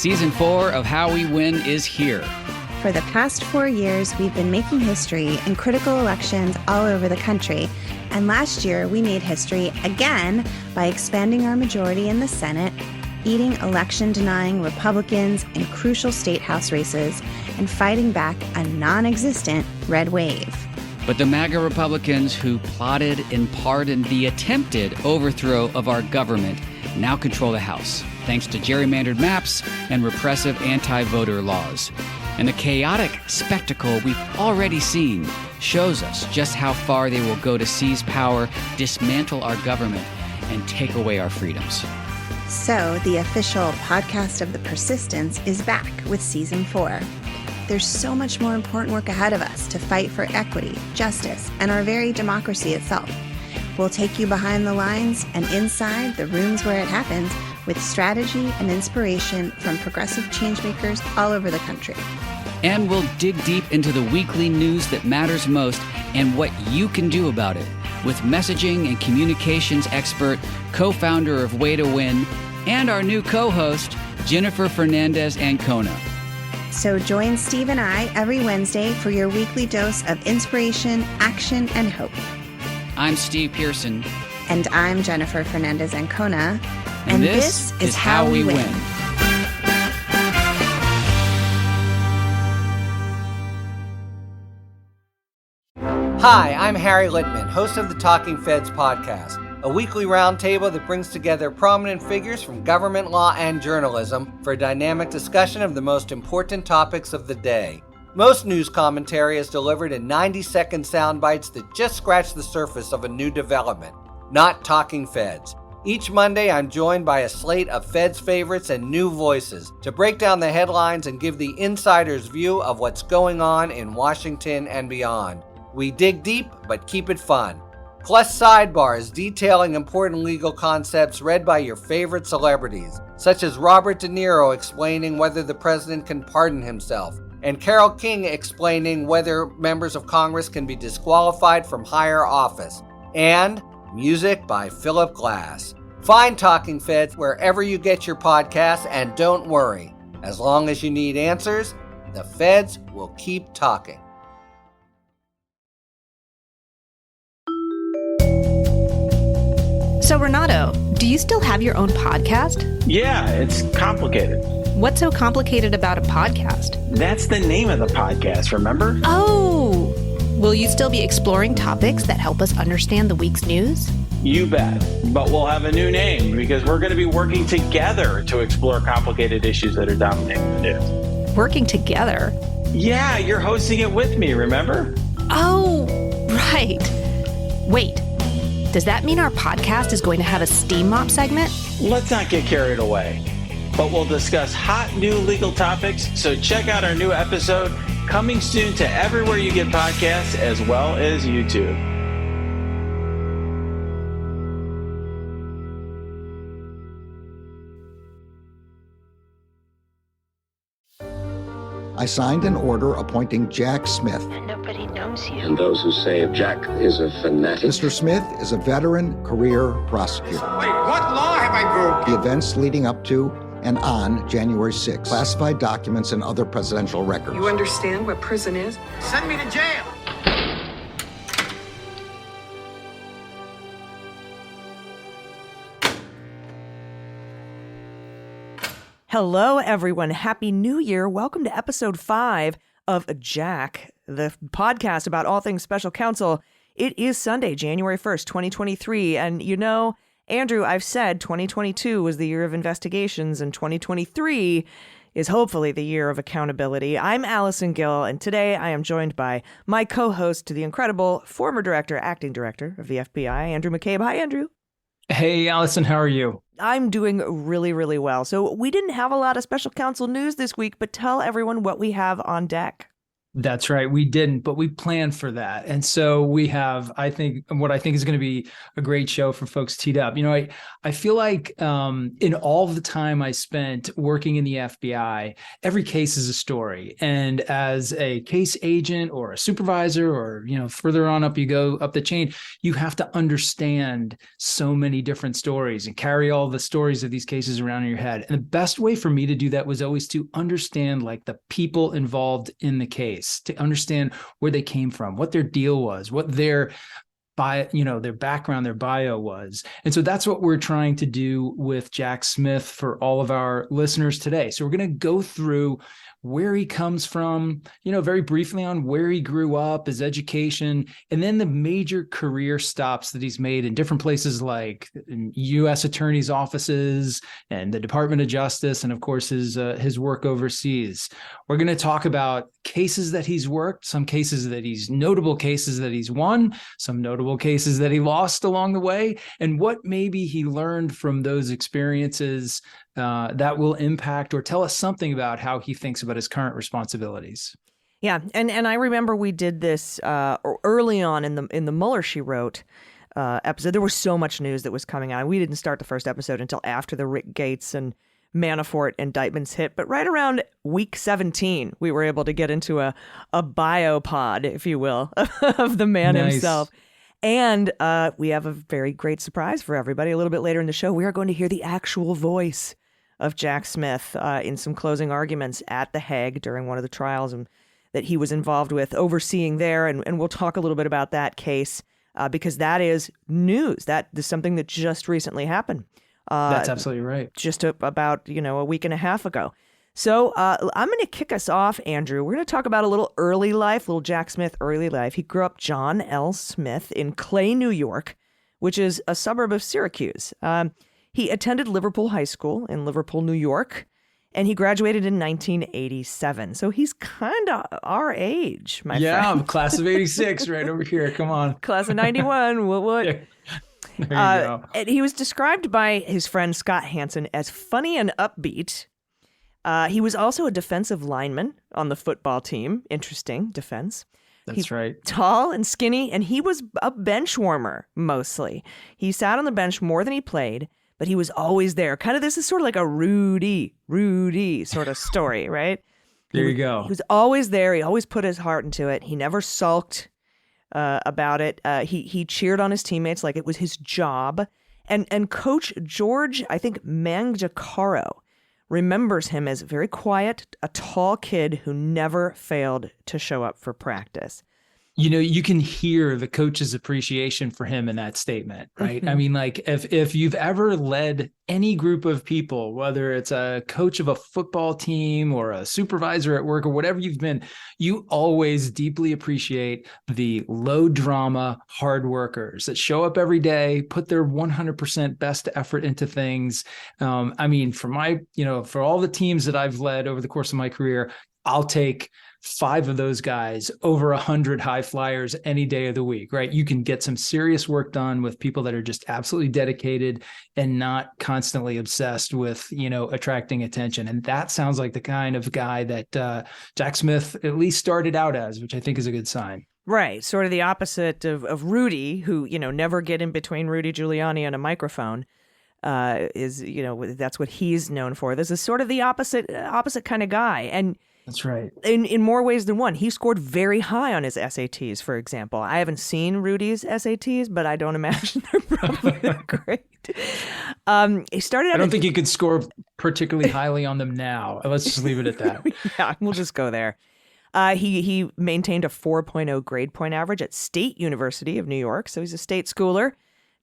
Season 4 of How We Win is here. For the past 4 years, we've been making history in critical elections all over the country. And last year, we made history again by expanding our majority in the Senate, beating election-denying Republicans in crucial state house races, and fighting back a non-existent red wave. But the MAGA Republicans who plotted and pardoned the attempted overthrow of our government now control the House, thanks to gerrymandered maps and repressive anti-voter laws. And the chaotic spectacle we've already seen shows us just how far they will go to seize power, dismantle our government, and take away our freedoms. So, the official podcast of The Persistence is back with Season 4. There's so much more important work ahead of us to fight for equity, justice, and our very democracy itself. We'll take you behind the lines and inside the rooms where it happens with strategy and inspiration from progressive changemakers all over the country. And we'll dig deep into the weekly news that matters most and what you can do about it with messaging and communications expert, co-founder of Way to Win, and our new co-host, Jennifer Fernandez-Ancona. So join Steve and I every Wednesday for your weekly dose of inspiration, action, and hope. I'm Steve Pearson. And I'm Jennifer Fernandez-Ancona. And this is How We Win. Hi, I'm Harry Littman, host of the Talking Feds podcast, a weekly roundtable that brings together prominent figures from government, law, and journalism for a dynamic discussion of the most important topics of the day. Most news commentary is delivered in 90-second sound bites that just scratch the surface of a new development, not Talking Feds. Each Monday, I'm joined by a slate of Feds favorites and new voices to break down the headlines and give the insider's view of what's going on in Washington and beyond. We dig deep, but keep it fun. Plus sidebars detailing important legal concepts read by your favorite celebrities, such as Robert De Niro explaining whether the president can pardon himself, and Carole King explaining whether members of Congress can be disqualified from higher office, and music by Philip Glass. Find Talking Feds wherever you get your podcasts, and don't worry, as long as you need answers, the Feds will keep talking. So Renato, do you still have your own podcast? Yeah, it's complicated. What's so complicated about a podcast? That's the name of the podcast, remember? Oh! Will you still be exploring topics that help us understand the week's news? You bet. But we'll have a new name because we're going to be working together to explore complicated issues that are dominating the news. Working together? Yeah, you're hosting it with me, remember? Oh, right. Wait. Does that mean our podcast is going to have a steam mop segment? Let's not get carried away. But we'll discuss hot new legal topics, so check out our new episode coming soon to everywhere you get podcasts as well as YouTube. I signed an order appointing Jack Smith. And nobody knows you. And those who say Jack is a fanatic. Mr. Smith is a veteran career prosecutor. Wait, what law have I broken? The events leading up to and on January 6th, classified documents and other presidential records. You understand what prison is? Send me to jail. Hello, everyone. Happy New Year. Welcome to episode 5 of Jack, the podcast about all things special counsel. It is Sunday, January 1st, 2023. And you know, Andrew, I've said 2022 was the year of investigations and 2023 is hopefully the year of accountability. I'm Allison Gill, and today I am joined by my co-host to the incredible former director, acting director of the FBI, Andrew McCabe. Hi, Andrew. Hey, Allison, how are you? I'm doing really, really well. So we didn't have a lot of special counsel news this week, but tell everyone what we have on deck. That's right. We didn't, but we planned for that. And so we have, I think, what I think is going to be a great show for folks teed up. I feel like in all of the time I spent working in the FBI, every case is a story. And as a case agent or a supervisor or, further on up you go up the chain, you have to understand so many different stories and carry all the stories of these cases around in your head. And the best way for me to do that was always to understand like the people involved in the case, to understand where they came from, what their deal was, what their background, their bio was. And so that's what we're trying to do with Jack Smith for all of our listeners today. So we're going to go through where he comes from, very briefly on where he grew up, his education, and then the major career stops that he's made in different places like in U.S. attorneys' offices and the Department of Justice, and of course his work overseas. We're going to talk about cases that he's worked, some cases that notable cases that he's won, some notable cases that he lost along the way, and what maybe he learned from those experiences that will impact or tell us something about how he thinks about his current responsibilities. Yeah, and I remember we did this early on in the Mueller, She Wrote episode. There was so much news that was coming out. We didn't start the first episode until after the Rick Gates and Manafort indictments hit, but right around week 17, we were able to get into a biopod, if you will, of the man himself. And we have a very great surprise for everybody. A little bit later in the show, we are going to hear the actual voice of Jack Smith in some closing arguments at the Hague during one of the trials that he was involved with, overseeing there. And we'll talk a little bit about that case because that is news. That is something that just recently happened. That's absolutely right. Just about, a week and a half ago. So I'm going to kick us off, Andrew. We're going to talk about a little early life, little Jack Smith early life. He grew up John L. Smith in Clay, New York, which is a suburb of Syracuse. He attended Liverpool High School in Liverpool, New York, and he graduated in 1987. So he's kind of our age, my friend. Yeah, I'm class of 86 right over here. Come on. Class of 91. What? Yeah. There you go. And he was described by his friend Scott Hansen as funny and upbeat. He was also a defensive lineman on the football team. Interesting defense. That's right. Tall and skinny, and he was a bench warmer mostly. He sat on the bench more than he played, but he was always there. This is sort of like a Rudy sort of story, right? There you go. He was always there. He always put his heart into it. He never sulked about it. He cheered on his teammates like it was his job. And Coach George, I think Mangiacaro, remembers him as very quiet, a tall kid who never failed to show up for practice. You can hear the coach's appreciation for him in that statement, right? Mm-hmm. I mean, like if you've ever led any group of people, whether it's a coach of a football team or a supervisor at work or whatever you've been, you always deeply appreciate the low drama, hard workers that show up every day, put their 100% best effort into things. I mean, for all the teams that I've led over the course of my career, I'll take 5 of those guys over 100 high flyers any day of the week, right? You can get some serious work done with people that are just absolutely dedicated and not constantly obsessed with, attracting attention. And that sounds like the kind of guy that Jack Smith at least started out as, which I think is a good sign. Right. Sort of the opposite of Rudy, who, never get in between Rudy Giuliani and a microphone. That's what he's known for. This is sort of the opposite kind of guy. And that's right. In more ways than one. He scored very high on his SATs, for example. I haven't seen Rudy's SATs, but I don't imagine they're probably that great. He started. I don't think he could score particularly highly on them now. Let's just leave it at that. Yeah, we'll just go there. He maintained a 4.0 grade point average at State University of New York, so he's a state schooler.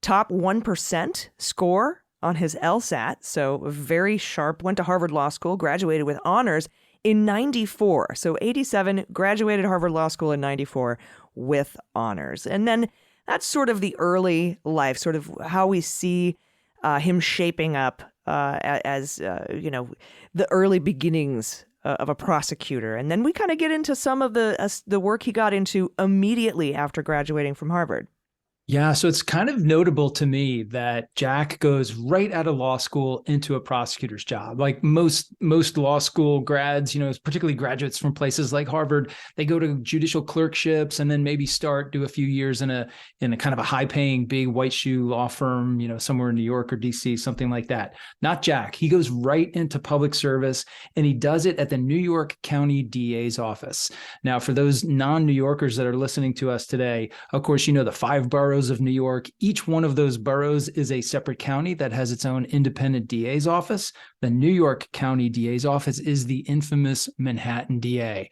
Top 1% score on his LSAT, so very sharp. Went to Harvard Law School, graduated with honors in 94. So 87, graduated Harvard Law School in 94 with honors. And then that's sort of the early life, sort of how we see him shaping up as the early beginnings of a prosecutor. And then we kind of get into some of the work he got into immediately after graduating from Harvard. Yeah, so it's kind of notable to me that Jack goes right out of law school into a prosecutor's job. Like most law school grads, particularly graduates from places like Harvard, they go to judicial clerkships and then maybe do a few years in a kind of a high-paying big white shoe law firm, somewhere in New York or DC, something like that. Not Jack. He goes right into public service, and he does it at the New York County DA's office. Now, for those non-New Yorkers that are listening to us today, of course, the 5 boroughs of New York. Each one of those boroughs is a separate county that has its own independent DA's office. The New York County DA's office is the infamous Manhattan DA.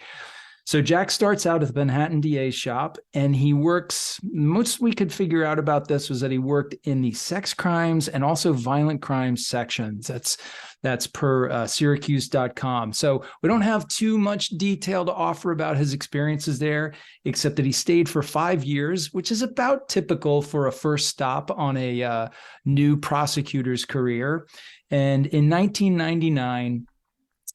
So Jack starts out at the Manhattan DA's shop, and he works, most we could figure out about this was that he worked in the sex crimes and also violent crimes sections. That's per Syracuse.com. So we don't have too much detail to offer about his experiences there, except that he stayed for 5 years, which is about typical for a first stop on a new prosecutor's career. And in 1999,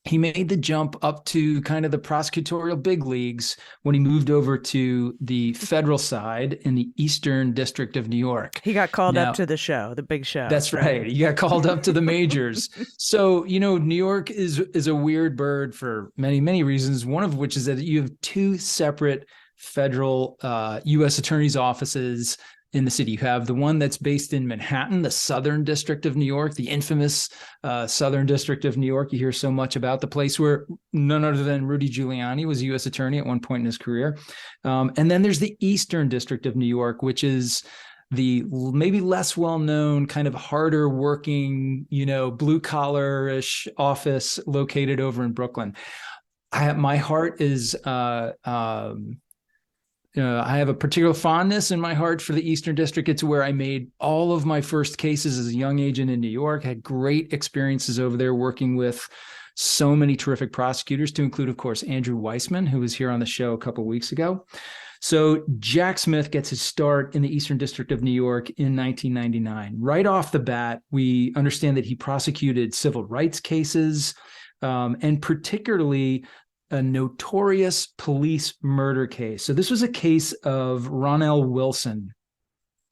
he made the jump up to kind of the prosecutorial big leagues when he moved over to the federal side in the Eastern District of New York. He got called up to the show, the big show. That's right. He got called up to the majors. So, New York is a weird bird for many, many reasons, one of which is that you have 2 separate federal U.S. attorney's offices in the city. You have the one that's based in Manhattan, the Southern District of New York, the infamous Southern District of New York. You hear so much about the place where none other than Rudy Giuliani was a U.S. attorney at one point in his career. And then there's the Eastern District of New York, which is the maybe less well-known, kind of harder working, blue collar-ish office located over in Brooklyn. My heart is I have a particular fondness in my heart for the Eastern District. It's where I made all of my first cases as a young agent in New York, had great experiences over there working with so many terrific prosecutors, to include, of course, Andrew Weissman, who was here on the show a couple of weeks ago. So Jack Smith gets his start in the Eastern District of New York in 1999. Right off the bat, we understand that he prosecuted civil rights cases, and particularly a notorious police murder case. So this was a case of Ronell Wilson,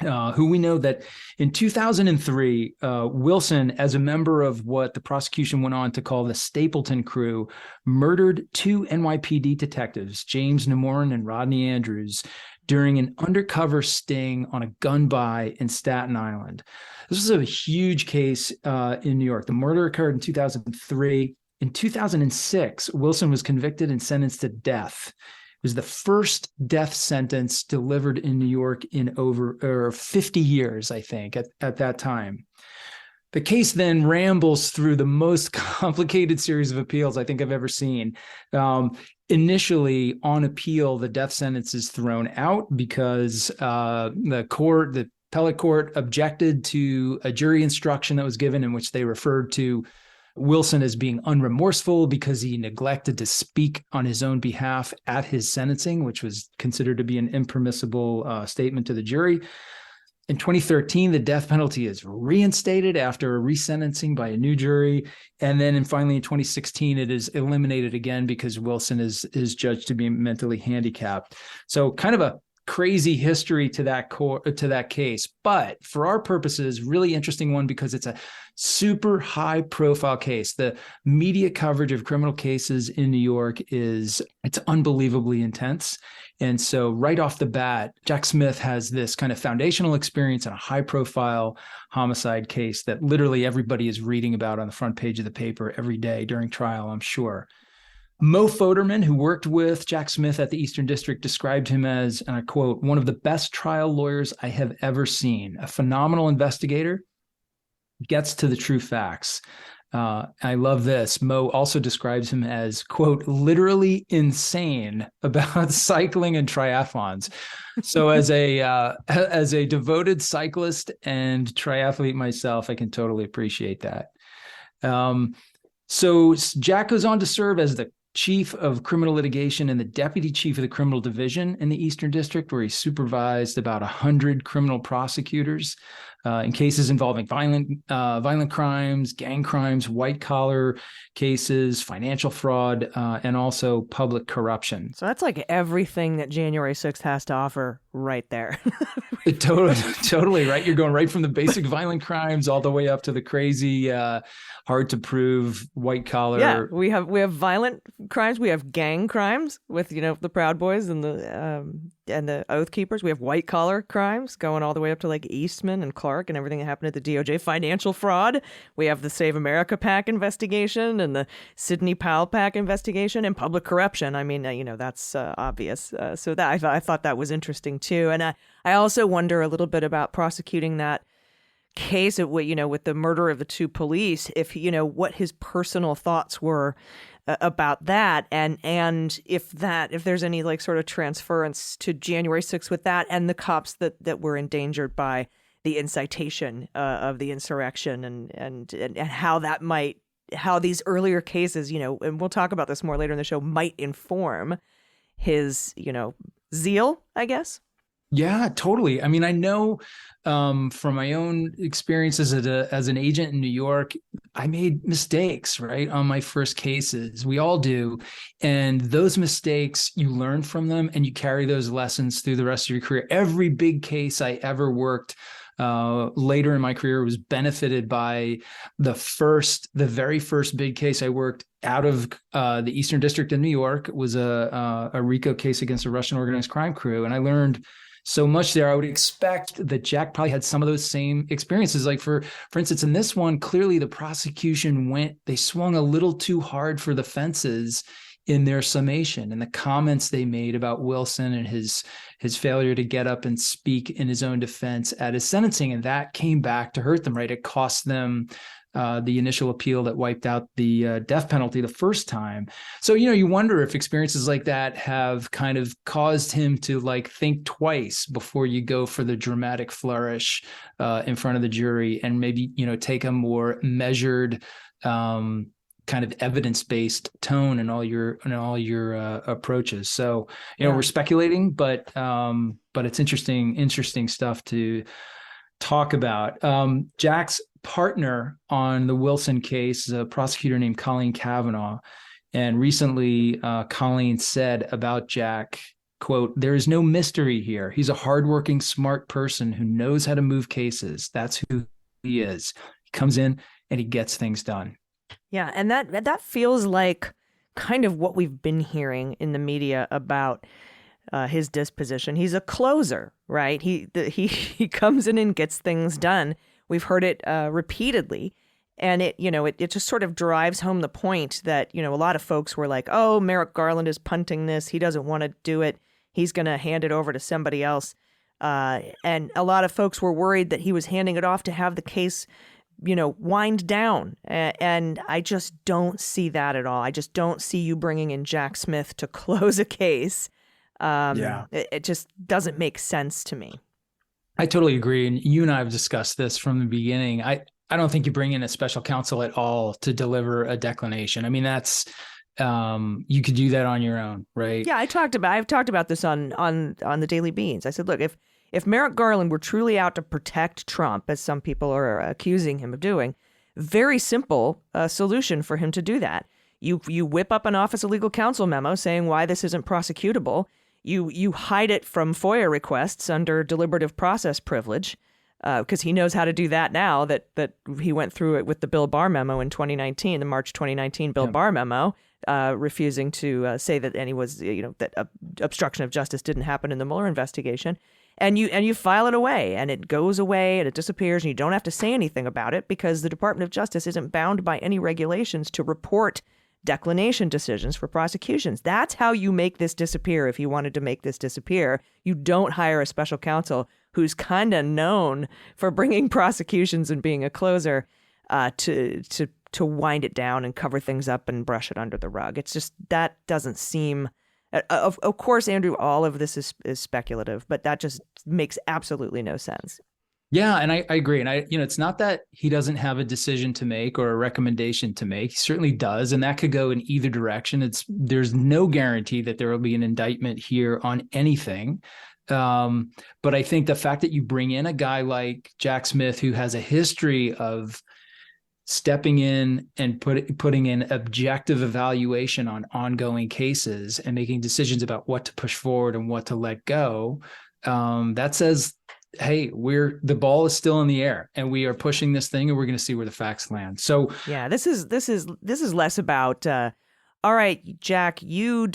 who we know that in 2003, Wilson, as a member of what the prosecution went on to call the Stapleton Crew, murdered 2 NYPD detectives, James Nemorin and Rodney Andrews, during an undercover sting on a gun buy in Staten Island. This was a huge case in New York. The murder occurred in 2003. In 2006, Wilson was convicted and sentenced to death. It was the first death sentence delivered in New York in over 50 years, I think, at that time. The case then rambles through the most complicated series of appeals I think I've ever seen. Initially, on appeal, the death sentence is thrown out because the appellate court objected to a jury instruction that was given in which they referred to Wilson as being unremorseful because he neglected to speak on his own behalf at his sentencing, which was considered to be an impermissible statement to the jury. In 2013, the death penalty is reinstated after a resentencing by a new jury. And then finally in 2016, it is eliminated again because Wilson is judged to be mentally handicapped. So kind of a crazy history to that case, but for our purposes, really interesting one because it's a super high profile case. The media coverage of criminal cases in New York it's unbelievably intense. And so right off the bat, Jack Smith has this kind of foundational experience in a high profile homicide case that literally everybody is reading about on the front page of the paper every day during trial, I'm sure. Mo Foderman, who worked with Jack Smith at the Eastern District, described him as, and I quote, "one of the best trial lawyers I have ever seen. A phenomenal investigator, gets to the true facts." I love this. Mo also describes him as, quote, "literally insane about cycling and triathlons." So as a devoted cyclist and triathlete myself, I can totally appreciate that. So Jack goes on to serve as the chief of criminal litigation and the deputy chief of the criminal division in the Eastern District, where he supervised about 100 criminal prosecutors. in cases involving violent crimes, gang crimes, white collar cases, financial fraud, and also public corruption. So that's like everything that January 6th has to offer right there. Totally right. You're going right from the basic violent crimes all the way up to the crazy, hard to prove white collar. Yeah, we have violent crimes. We have gang crimes with the Proud Boys and the Oath Keepers. We have white collar crimes going all the way up to like Eastman and Clark and everything that happened at the DOJ. Financial fraud. We have the Save America PAC investigation and the Sidney Powell PAC investigation and public corruption. I mean, that's obvious. So that I thought that was interesting too. And I also wonder a little bit about prosecuting that case with the murder of the two police, if what his personal thoughts were about that, and if there's any like sort of transference to January 6th with that and the cops that were endangered by the incitation of the insurrection, and how these earlier cases, and we'll talk about this more later in the show, might inform his zeal, I guess. Yeah, totally. I mean, I know from my own experiences as an agent in New York, I made mistakes, right, on my first cases. We all do. And those mistakes, you learn from them and you carry those lessons through the rest of your career. Every big case I ever worked later in my career was benefited by the very first big case I worked out of the Eastern District in New York. It was a RICO case against a Russian organized crime crew. And I learned so much there. I would expect that Jack probably had some of those same experiences. Like for instance, in this one, clearly the prosecution they swung a little too hard for the fences in their summation and the comments they made about Wilson and his failure to get up and speak in his own defense at his sentencing. And that came back to hurt them, right? It cost them the initial appeal that wiped out the death penalty the first time. So, you wonder if experiences like that have kind of caused him to like think twice before you go for the dramatic flourish in front of the jury, and maybe, take a more measured kind of evidence-based tone in all your approaches. So, we're speculating, but it's interesting stuff to talk about. Jack's partner on the Wilson case is a prosecutor named Colleen Kavanaugh. And recently, Colleen said about Jack, quote, "There is no mystery here. He's a hardworking, smart person who knows how to move cases. That's who he is. He comes in and he gets things done." Yeah, and that feels like kind of what we've been hearing in the media about his disposition. He's a closer, right? He comes in and gets things done. We've heard it repeatedly, and it just sort of drives home the point that, a lot of folks were like, "Oh, Merrick Garland is punting this. He doesn't want to do it. He's going to hand it over to somebody else." And a lot of folks were worried that he was handing it off to have the case, wind down. And I just don't see that at all. I just don't see you bringing in Jack Smith to close a case. It just doesn't make sense to me. I totally agree. And you and I have discussed this from the beginning. I don't think you bring in a special counsel at all to deliver a declination. I mean, that's you could do that on your own, right? Yeah, I've talked about this on the Daily Beans. I said, look, if Merrick Garland were truly out to protect Trump, as some people are accusing him of doing, very simple solution for him to do that. You whip up an Office of Legal Counsel memo saying why this isn't prosecutable. You hide it from FOIA requests under deliberative process privilege, because he knows how to do that now that he went through it with the Bill Barr memo in 2019, the March 2019 Bill Barr memo, refusing to say that that obstruction of justice didn't happen in the Mueller investigation. And you file it away, and it goes away and it disappears, and you don't have to say anything about it because the Department of Justice isn't bound by any regulations to report declination decisions for prosecutions. That's how you make this disappear. If you wanted to make this disappear, you don't hire a special counsel who's kind of known for bringing prosecutions and being a closer to wind it down and cover things up and brush it under the rug. It's just, that doesn't seem. Of course, Andrew, all of this is speculative, but that just makes absolutely no sense. Yeah, and I agree. And it's not that he doesn't have a decision to make or a recommendation to make. He certainly does, and that could go in either direction. There's no guarantee that there will be an indictment here on anything. But I think the fact that you bring in a guy like Jack Smith, who has a history of stepping in and putting in objective evaluation on ongoing cases and making decisions about what to push forward and what to let go, that says, hey, the ball is still in the air and we are pushing this thing and we're going to see where the facts land. So yeah, this is less about all right, Jack, you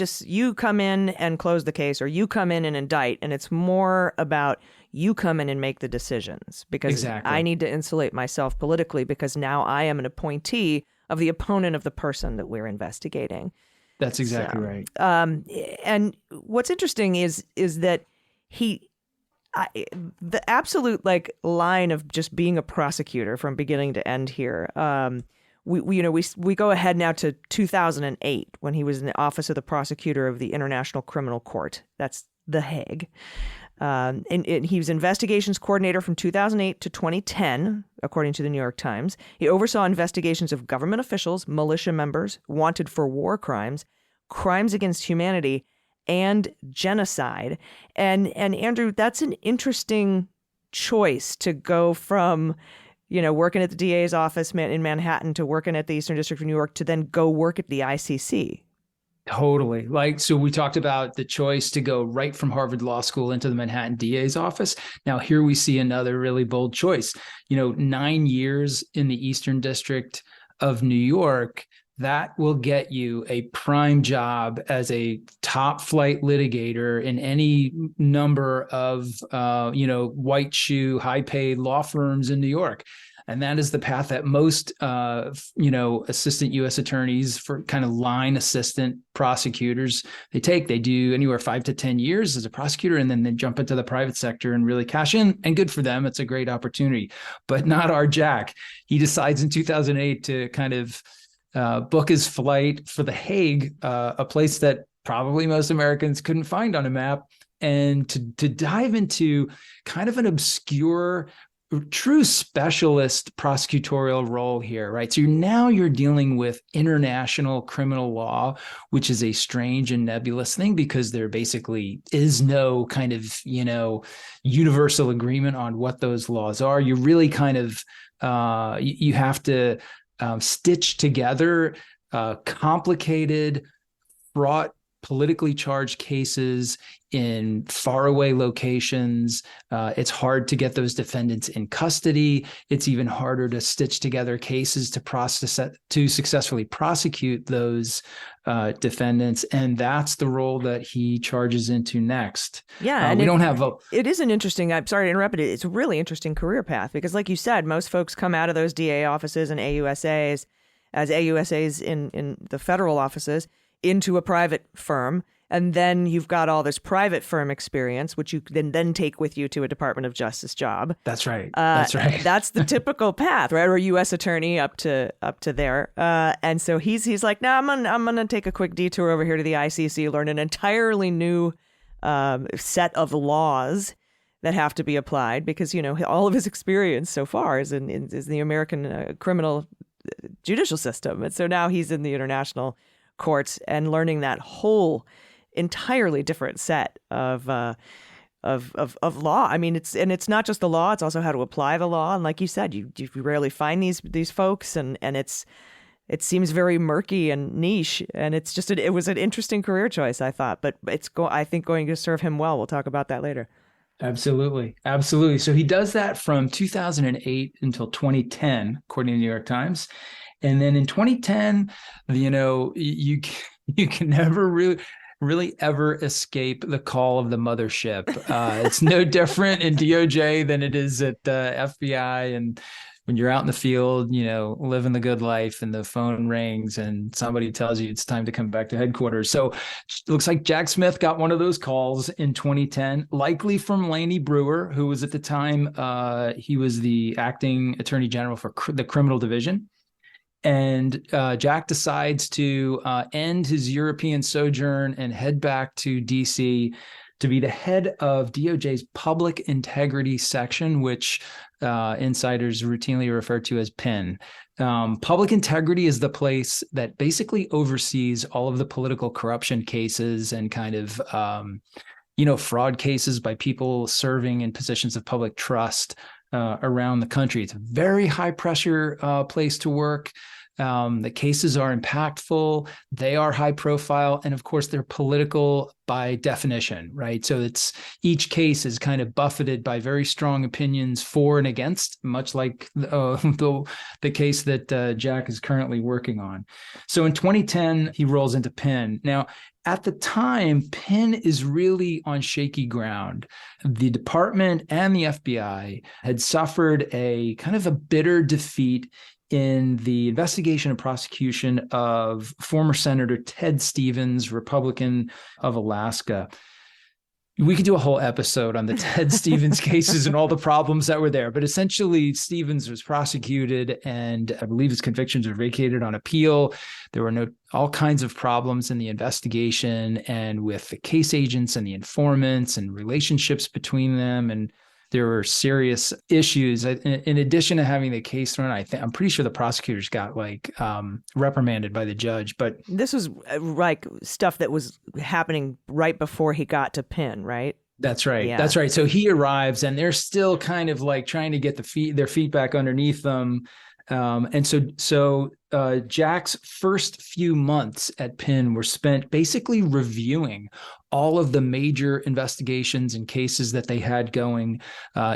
come in and close the case, or you come in and indict, and it's more about you come in and make the decisions, because exactly. I need to insulate myself politically because now I am an appointee of the opponent of the person that we're investigating. That's exactly right. And what's interesting is that the absolute line of just being a prosecutor from beginning to end here. We go ahead now to 2008 when he was in the office of the prosecutor of the International Criminal Court. That's The Hague. And he was investigations coordinator from 2008 to 2010, according to the New York Times. He oversaw investigations of government officials, militia members, wanted for war crimes, crimes against humanity, and genocide. And Andrew, that's an interesting choice to go from working at the DA's office in Manhattan to working at the Eastern District of New York to then go work at the ICC. Totally. So we talked about the choice to go right from Harvard Law School into the Manhattan DA's office. Now here we see another really bold choice. 9 years in the Eastern District of New York, that will get you a prime job as a top flight litigator in any number of, white shoe, high paid law firms in New York. And that is the path that most, assistant U.S. attorneys for kind of line assistant prosecutors, they take. They do anywhere 5 to 10 years as a prosecutor, and then they jump into the private sector and really cash in. And good for them. It's a great opportunity. But not our Jack. He decides in 2008 to kind of book his flight for The Hague, a place that probably most Americans couldn't find on a map, and to dive into kind of an obscure, true specialist prosecutorial role here, right? So you're dealing with international criminal law, which is a strange and nebulous thing because there basically is no kind of, universal agreement on what those laws are. You really kind of, you have to stitch together complicated, fraught, politically charged cases in faraway locations. It's hard to get those defendants in custody. It's even harder to stitch together cases to successfully prosecute those defendants. And that's the role that he charges into next. Yeah. And it is an interesting, I'm sorry to interrupt, but it's a really interesting career path because like you said, most folks come out of those DA offices and AUSAs as AUSAs in the federal offices into a private firm. And then you've got all this private firm experience, which you then take with you to a Department of Justice job. That's right. That's right. That's the typical path, right? Or U.S. attorney up to there. And so he's like, no, I'm gonna take a quick detour over here to the ICC, learn an entirely new set of laws that have to be applied because all of his experience so far is in the American criminal judicial system, and so now he's in the international courts and learning that whole entirely different set of law. I mean, it's not just the law; it's also how to apply the law. And like you said, you rarely find these folks, and it seems very murky and niche. And it's just it was an interesting career choice, I thought, but I think going to serve him well. We'll talk about that later. Absolutely. So he does that from 2008 until 2010, according to the New York Times. And then in 2010, you can never really ever escape the call of the mothership. It's no different in DOJ than it is at FBI. And when you're out in the field, living the good life and the phone rings and somebody tells you it's time to come back to headquarters. So it looks like Jack Smith got one of those calls in 2010, likely from Laney Brewer, who was at the time, he was the acting attorney general for the criminal division. And Jack decides to end his European sojourn and head back to D.C. to be the head of DOJ's public integrity section, which insiders routinely refer to as PIN. Public integrity is the place that basically oversees all of the political corruption cases and kind of fraud cases by people serving in positions of public trust around the country. It's a very high pressure place to work. The cases are impactful, they are high profile, and of course they're political by definition, right? So each case is kind of buffeted by very strong opinions for and against, much like the case that Jack is currently working on. So in 2010, he rolls into Penn. Now, at the time, Penn is really on shaky ground. The department and the FBI had suffered a kind of a bitter defeat in the investigation and prosecution of former Senator Ted Stevens, Republican of Alaska. We could do a whole episode on the Ted Stevens cases and all the problems that were there. But essentially, Stevens was prosecuted, and I believe his convictions were vacated on appeal. There were all kinds of problems in the investigation and with the case agents and the informants and relationships between them. And there were serious issues. In addition to having the case thrown, I'm pretty sure the prosecutors got reprimanded by the judge. But this was like stuff that was happening right before he got to Penn, right? That's right. Yeah. That's right. So he arrives, and they're still kind of like trying to get their feet back underneath them. And so Jack's first few months at Penn were spent basically reviewing all of the major investigations and cases that they had going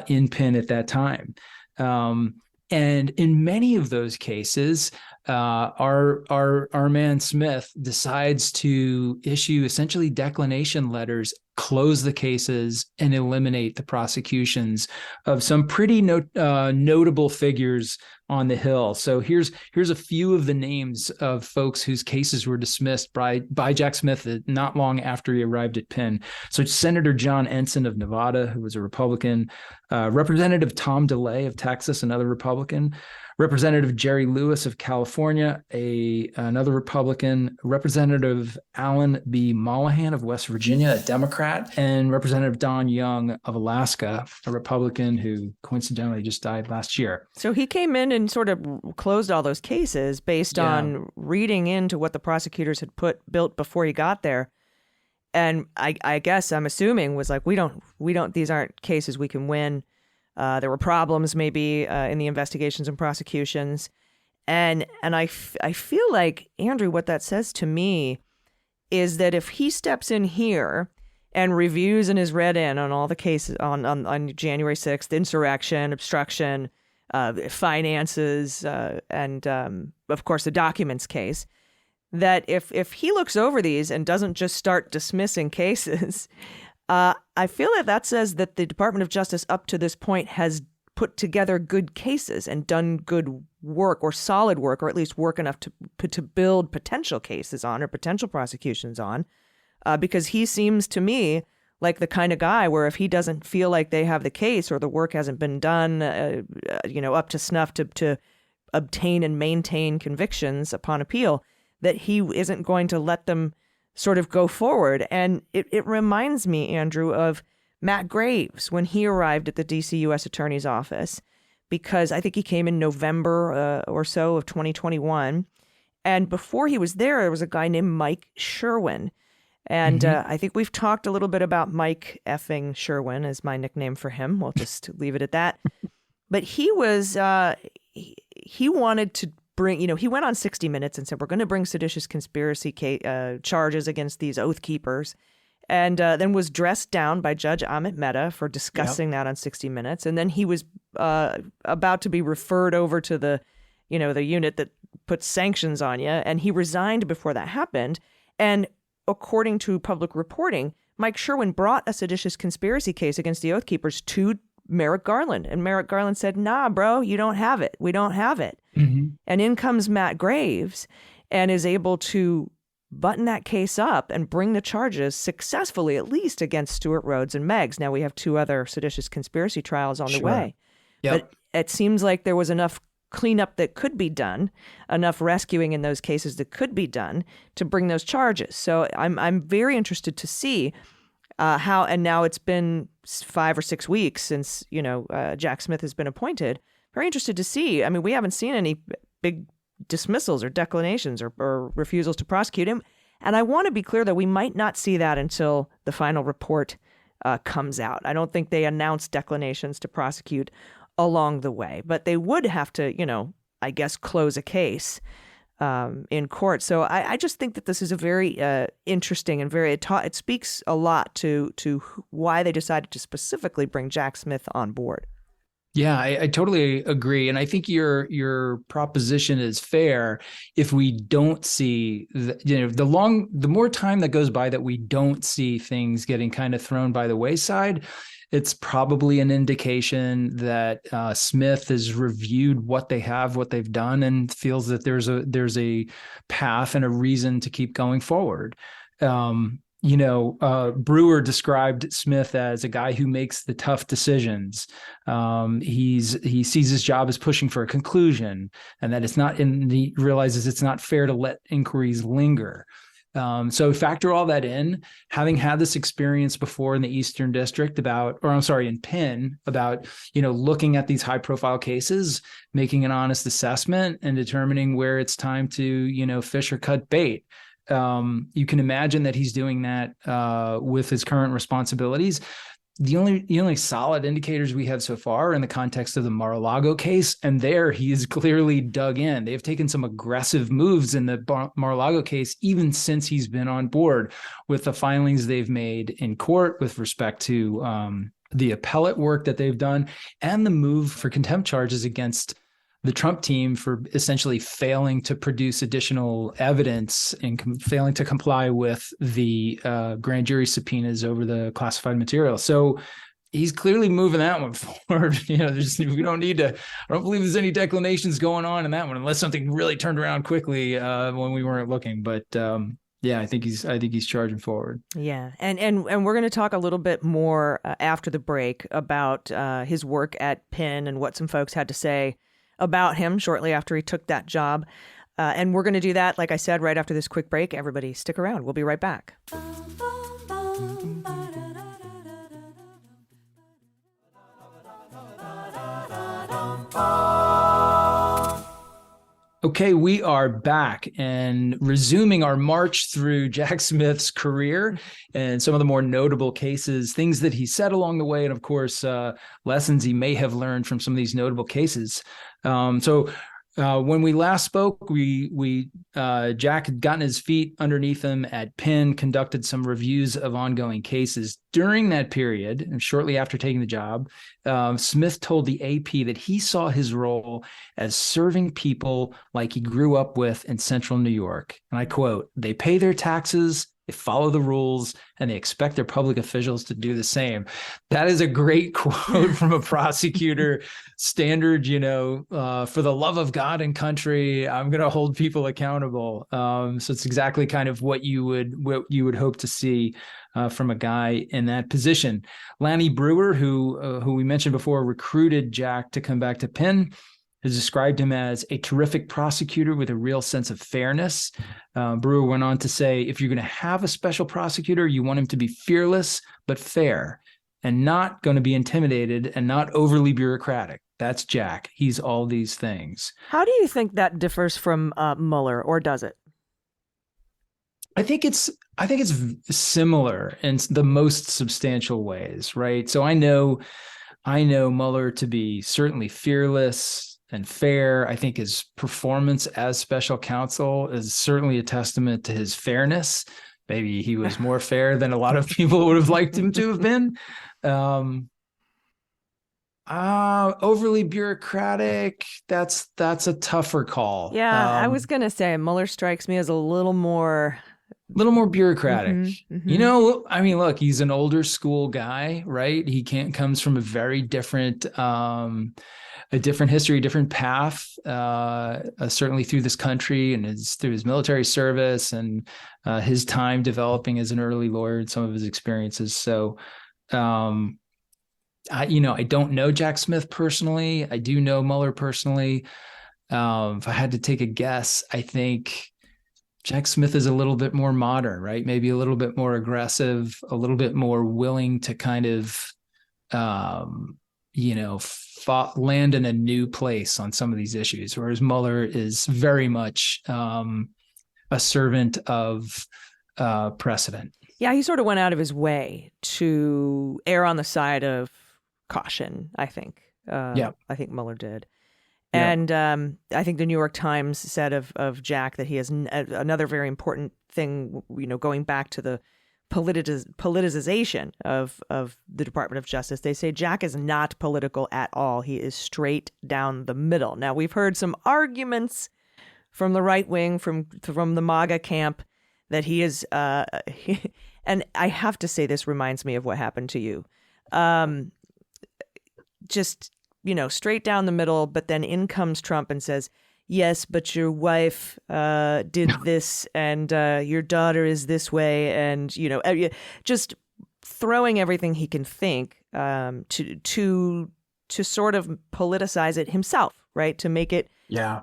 in Penn at that time. And in many of those cases, our man Smith decides to issue essentially declination letters, close the cases, and eliminate the prosecutions of some pretty notable figures on the Hill. So here's a few of the names of folks whose cases were dismissed by Jack Smith not long after he arrived at Penn. So Senator John Ensign of Nevada, who was a Republican, Representative Tom DeLay of Texas, another Republican, Representative Jerry Lewis of California, another Republican, Representative Alan B. Mollahan of West Virginia, a Democrat, and Representative Don Young of Alaska, a Republican who coincidentally just died last year. So he came in and sort of closed all those cases based on reading into what the prosecutors had built before he got there. And I guess I'm assuming was like, we don't, these aren't cases we can win. There were problems maybe in the investigations and prosecutions. And I feel like, Andrew, what that says to me is that if he steps in here and reviews and is read in on all the cases on January 6th, insurrection, obstruction, finances, and of course the documents case, that if he looks over these and doesn't just start dismissing cases, I feel that says that the Department of Justice up to this point has put together good cases and done good work or solid work, or at least work enough to build potential cases on or potential prosecutions on, because he seems to me like the kind of guy where if he doesn't feel like they have the case or the work hasn't been done, up to snuff to obtain and maintain convictions upon appeal, that he isn't going to let them sort of go forward. And it reminds me, Andrew, of Matt Graves when he arrived at the D.C. U.S. Attorney's Office, because I think he came in November or so of 2021. And before he was there was a guy named Mike Sherwin. And I think we've talked a little bit about Mike effing Sherwin as my nickname for him. We'll just leave it at that. But he was, he wanted to bring, he went on 60 Minutes and said, we're going to bring seditious conspiracy charges against these oath keepers. And then was dressed down by Judge Amit Mehta for discussing that on 60 Minutes. And then he was about to be referred over to the unit that puts sanctions on you. And he resigned before that happened. And according to public reporting, Mike Sherwin brought a seditious conspiracy case against the Oath Keepers to Merrick Garland. And Merrick Garland said, nah, bro, you don't have it. We don't have it. And in comes Matt Graves and is able to button that case up and bring the charges successfully, at least against Stuart Rhodes and Meggs. Now we have 2 other seditious conspiracy trials on the way. But it seems like there was enough cleanup that could be done, enough rescuing in those cases that could be done to bring those charges. So I'm very interested to see how, and now it's been 5 or 6 weeks since, Jack Smith has been appointed. Very interested to see. I mean, we haven't seen any big dismissals or declinations or refusals to prosecute him. And I want to be clear that we might not see that until the final report comes out. I don't think they announced declinations to prosecute along the way, but they would have to, I guess, close a case in court. So I just think that this is a very interesting and it speaks a lot to why they decided to specifically bring Jack Smith on board. Yeah, I totally agree. And I think your proposition is fair if we don't see, the more time that goes by that we don't see things getting kind of thrown by the wayside, it's probably an indication that Smith has reviewed what they have, what they've done, and feels that there's a path and a reason to keep going forward. Brewer described Smith as a guy who makes the tough decisions. He sees his job as pushing for a conclusion, and that he realizes it's not fair to let inquiries linger. So factor all that in, having had this experience before in the Eastern District in Penn about, looking at these high profile cases, making an honest assessment and determining where it's time to, fish or cut bait. You can imagine that he's doing that with his current responsibilities. The only solid indicators we have so far are in the context of the Mar-a-Lago case, and there he is clearly dug in. They've taken some aggressive moves in the Mar-a-Lago case, even since he's been on board, with the filings they've made in court with respect to the appellate work that they've done, and the move for contempt charges against the Trump team for essentially failing to produce additional evidence and failing to comply with the grand jury subpoenas over the classified material. So he's clearly moving that one forward. I don't believe there's any declinations going on in that one, unless something really turned around quickly when we weren't looking. But I think he's charging forward. Yeah, and we're going to talk a little bit more after the break about his work at Penn and what some folks had to say about him shortly after he took that job. And we're going to do that, like I said, right after this quick break. Everybody stick around. We'll be right back. Okay, we are back and resuming our march through Jack Smith's career and some of the more notable cases, things that he said along the way, and of course, lessons he may have learned from some of these notable cases. When we last spoke, Jack had gotten his feet underneath him at Penn, conducted some reviews of ongoing cases. During that period, and shortly after taking the job, Smith told the AP that he saw his role as serving people like he grew up with in Central New York. And I quote, "They pay their taxes, they follow the rules, and they expect their public officials to do the same." That is a great quote from a prosecutor. Standard, for the love of God and country, I'm going to hold people accountable. So it's exactly kind of what you would hope to see from a guy in that position. Lanny Brewer, who we mentioned before, recruited Jack to come back to Penn, has described him as a terrific prosecutor with a real sense of fairness. Brewer went on to say, if you're going to have a special prosecutor, you want him to be fearless but fair and not going to be intimidated and not overly bureaucratic. That's Jack. He's all these things. How do you think that differs from Mueller, or does it? I think it's similar in the most substantial ways, right? So I know Mueller to be certainly fearless and fair. I think his performance as special counsel is certainly a testament to his fairness. Maybe he was more fair than a lot of people would have liked him to have been. Overly bureaucratic, that's a tougher call. Yeah, I was going to say Mueller strikes me as a little more bureaucratic. Mm-hmm, mm-hmm. Look, he's an older school guy, right? He comes from a very different history, different path, certainly through this country and through his military service and his time developing as an early lawyer and some of his experiences. So, I don't know Jack Smith personally. I do know Mueller personally. If I had to take a guess, I think Jack Smith is a little bit more modern, right? Maybe a little bit more aggressive, a little bit more willing to kind of, land in a new place on some of these issues, whereas Mueller is very much a servant of precedent. Yeah, he sort of went out of his way to err on the side of caution, I think. I think Mueller did. Yeah. And I think the New York Times said of Jack that he has another very important thing, going back to the politicization of the Department of Justice. They say Jack is not political at all. He is straight down the middle. Now, we've heard some arguments from the right wing, from the MAGA camp, that he is, and I have to say, this reminds me of what happened to you. Just, straight down the middle, but then in comes Trump and says, yes, but your wife did this, and your daughter is this way, and, just throwing everything he can think to sort of politicize it himself, right? To make it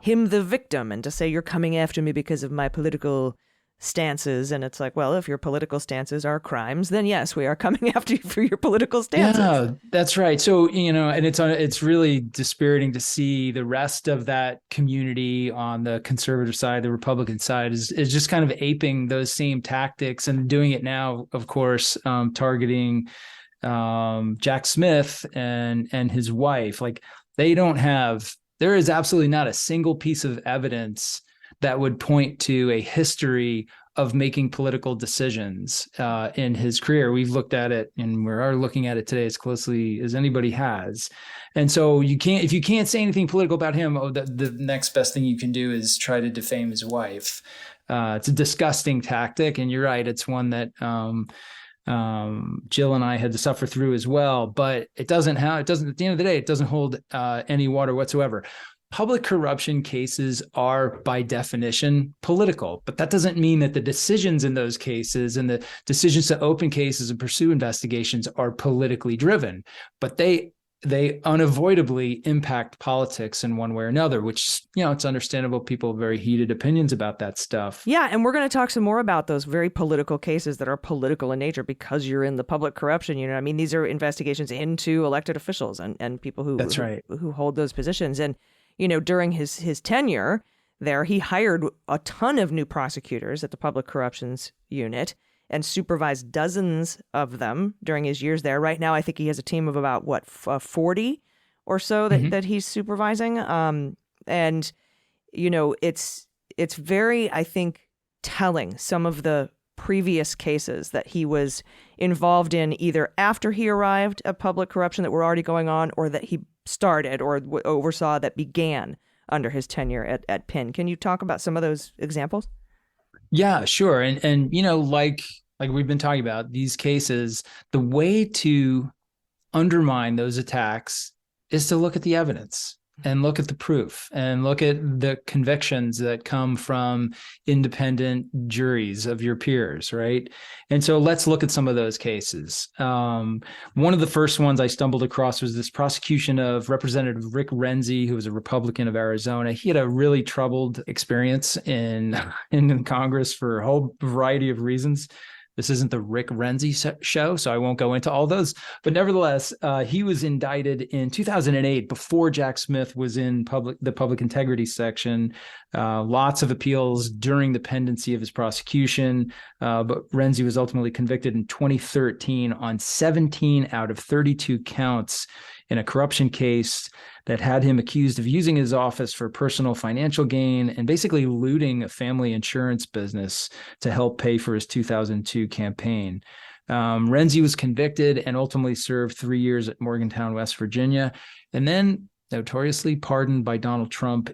him the victim, and to say, you're coming after me because of my political stances. And it's like, well, if your political stances are crimes, then yes, we are coming after you for your political stances. Yeah, that's right. So, and it's really dispiriting to see the rest of that community on the conservative side, the Republican side, is just kind of aping those same tactics and doing it now, of course, targeting Jack Smith and his wife. Like, there is absolutely not a single piece of evidence that would point to a history of making political decisions in his career. We've looked at it, and we are looking at it today as closely as anybody has. And so if you can't say anything political about him, the next best thing you can do is try to defame his wife. It's a disgusting tactic, and you're right. It's one that Jill and I had to suffer through as well. But at the end of the day, it doesn't hold any water whatsoever. Public corruption cases are, by definition, political, but that doesn't mean that the decisions in those cases and the decisions to open cases and pursue investigations are politically driven. But they unavoidably impact politics in one way or another, which, it's understandable. People have very heated opinions about that stuff. Yeah, and we're going to talk some more about those very political cases that are political in nature because you're in the public corruption unit. I mean, these are investigations into elected officials and people who hold those positions. And during his tenure there, he hired a ton of new prosecutors at the Public Corruptions Unit and supervised dozens of them during his years there. Right now, I think he has a team of about 40 or so that he's supervising. And it's very, I think, telling, some of the previous cases that he was involved in either after he arrived at public corruption that were already going on, or that he started or oversaw that began under his tenure at Penn. Can you talk about some of those examples? Yeah, sure. And like we've been talking about, these cases, the way to undermine those attacks is to look at the evidence and look at the proof and look at the convictions that come from independent juries of your peers, right? And so let's look at some of those cases. One of the first ones I stumbled across was this prosecution of Representative Rick Renzi, who was a Republican of Arizona. He had a really troubled experience in Congress for a whole variety of reasons. This isn't the Rick Renzi show, so I won't go into all those. But nevertheless, he was indicted in 2008 before Jack Smith was in the public integrity section. Lots of appeals during the pendency of his prosecution. But Renzi was ultimately convicted in 2013 on 17 out of 32 counts in a corruption case that had him accused of using his office for personal financial gain and basically looting a family insurance business to help pay for his 2002 campaign. Renzi was convicted and ultimately served 3 years at Morgantown, West Virginia, and then notoriously pardoned by Donald Trump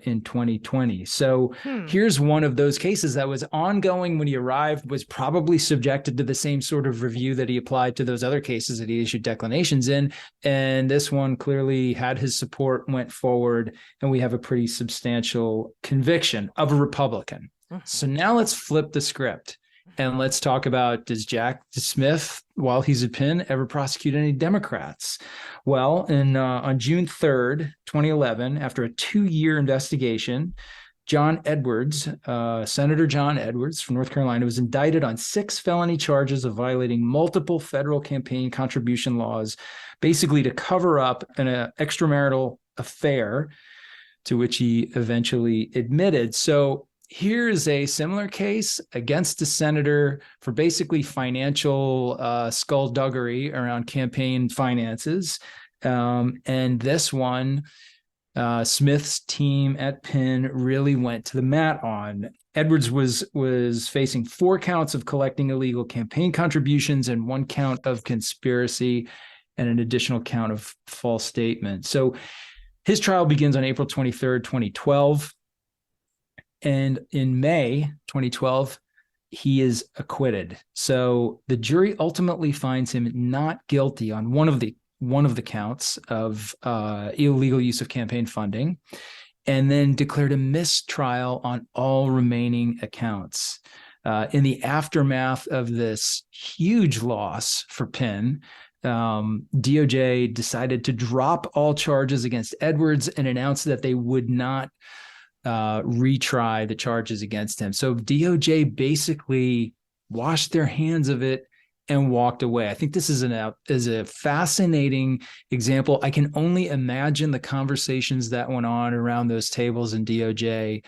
in 2020. So here's one of those cases that was ongoing when he arrived, was probably subjected to the same sort of review that he applied to those other cases that he issued declinations in. And this one clearly had his support, went forward, and we have a pretty substantial conviction of a Republican. So now let's flip the script. And let's talk about, does Jack Smith, while he's at Penn, ever prosecute any Democrats? Well, on June 3rd, 2011, after a 2-year investigation, John Edwards, Senator John Edwards from North Carolina, was indicted on 6 felony charges of violating multiple federal campaign contribution laws, basically to cover up an extramarital affair to which he eventually admitted. So here's a similar case against a senator for basically financial skullduggery around campaign finances. And this one, Smith's team at Penn really went to the mat on. Edwards was facing 4 counts of collecting illegal campaign contributions and 1 count of conspiracy and an additional count of false statement. So his trial begins on April 23rd, 2012. And in May 2012, he is acquitted. So the jury ultimately finds him not guilty on one of the counts of illegal use of campaign funding, and then declared a mistrial on all remaining accounts. In the aftermath of this huge loss for Penn, DOJ decided to drop all charges against Edwards and announced that they would not retry the charges against him. So DOJ basically washed their hands of it and walked away. I think this is a fascinating example. I can only imagine the conversations that went on around those tables in DOJ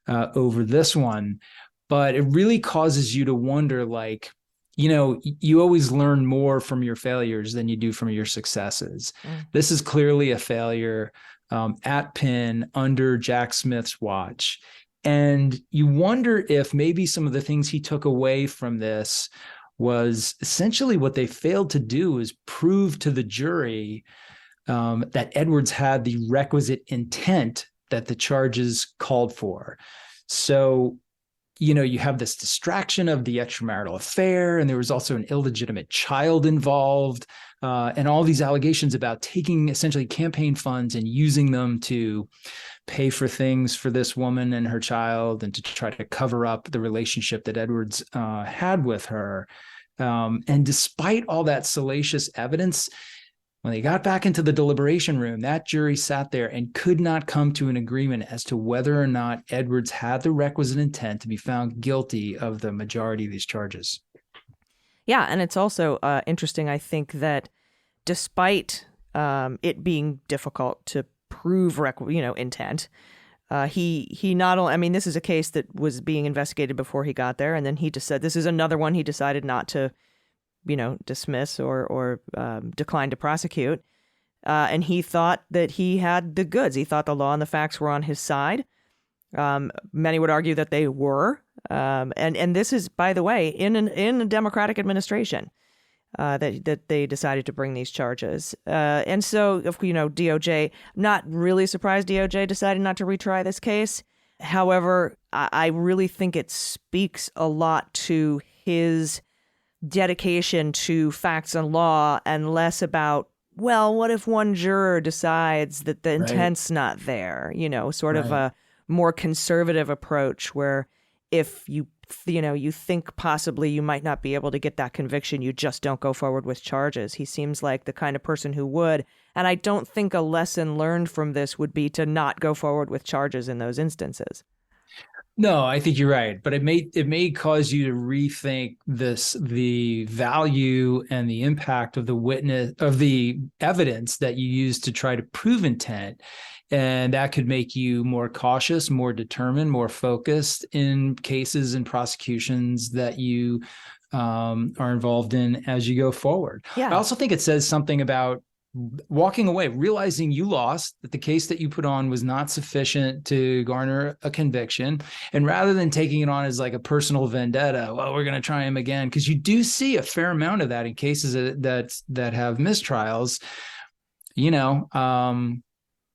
over this one. But it really causes you to wonder, like, you always learn more from your failures than you do from your successes. This is clearly a failure at Penn under Jack Smith's watch. And you wonder if maybe some of the things he took away from this was essentially what they failed to do is prove to the jury that Edwards had the requisite intent that the charges called for. So, you have this distraction of the extramarital affair, and there was also an illegitimate child involved, and all these allegations about taking essentially campaign funds and using them to pay for things for this woman and her child and to try to cover up the relationship that Edwards had with her. And despite all that salacious evidence, when they got back into the deliberation room, that jury sat there and could not come to an agreement as to whether or not Edwards had the requisite intent to be found guilty of the majority of these charges. Yeah, and it's also interesting, I think, that despite it being difficult to prove intent, he not only, this is a case that was being investigated before he got there, and then he just said this is another one he decided not to dismiss or decline to prosecute. And he thought that he had the goods. He thought the law and the facts were on his side. Many would argue that they were. And this is, by the way, in a Democratic administration that they decided to bring these charges. And so, DOJ, not really surprised DOJ decided not to retry this case. However, I really think it speaks a lot to his dedication to facts and law and less about, well, what if one juror decides that the intent's not there? Sort of a more conservative approach where if you think possibly you might not be able to get that conviction, you just don't go forward with charges. He seems like the kind of person who would. And I don't think a lesson learned from this would be to not go forward with charges in those instances. No, I think you're right, but it may cause you to rethink the value and the impact of the evidence that you use to try to prove intent, and that could make you more cautious, more determined, more focused in cases and prosecutions that you are involved in as you go forward. Yeah. I also think it says something about walking away, realizing you lost, that the case that you put on was not sufficient to garner a conviction. And rather than taking it on as like a personal vendetta, well, we're going to try him again, because you do see a fair amount of that in cases that have mistrials.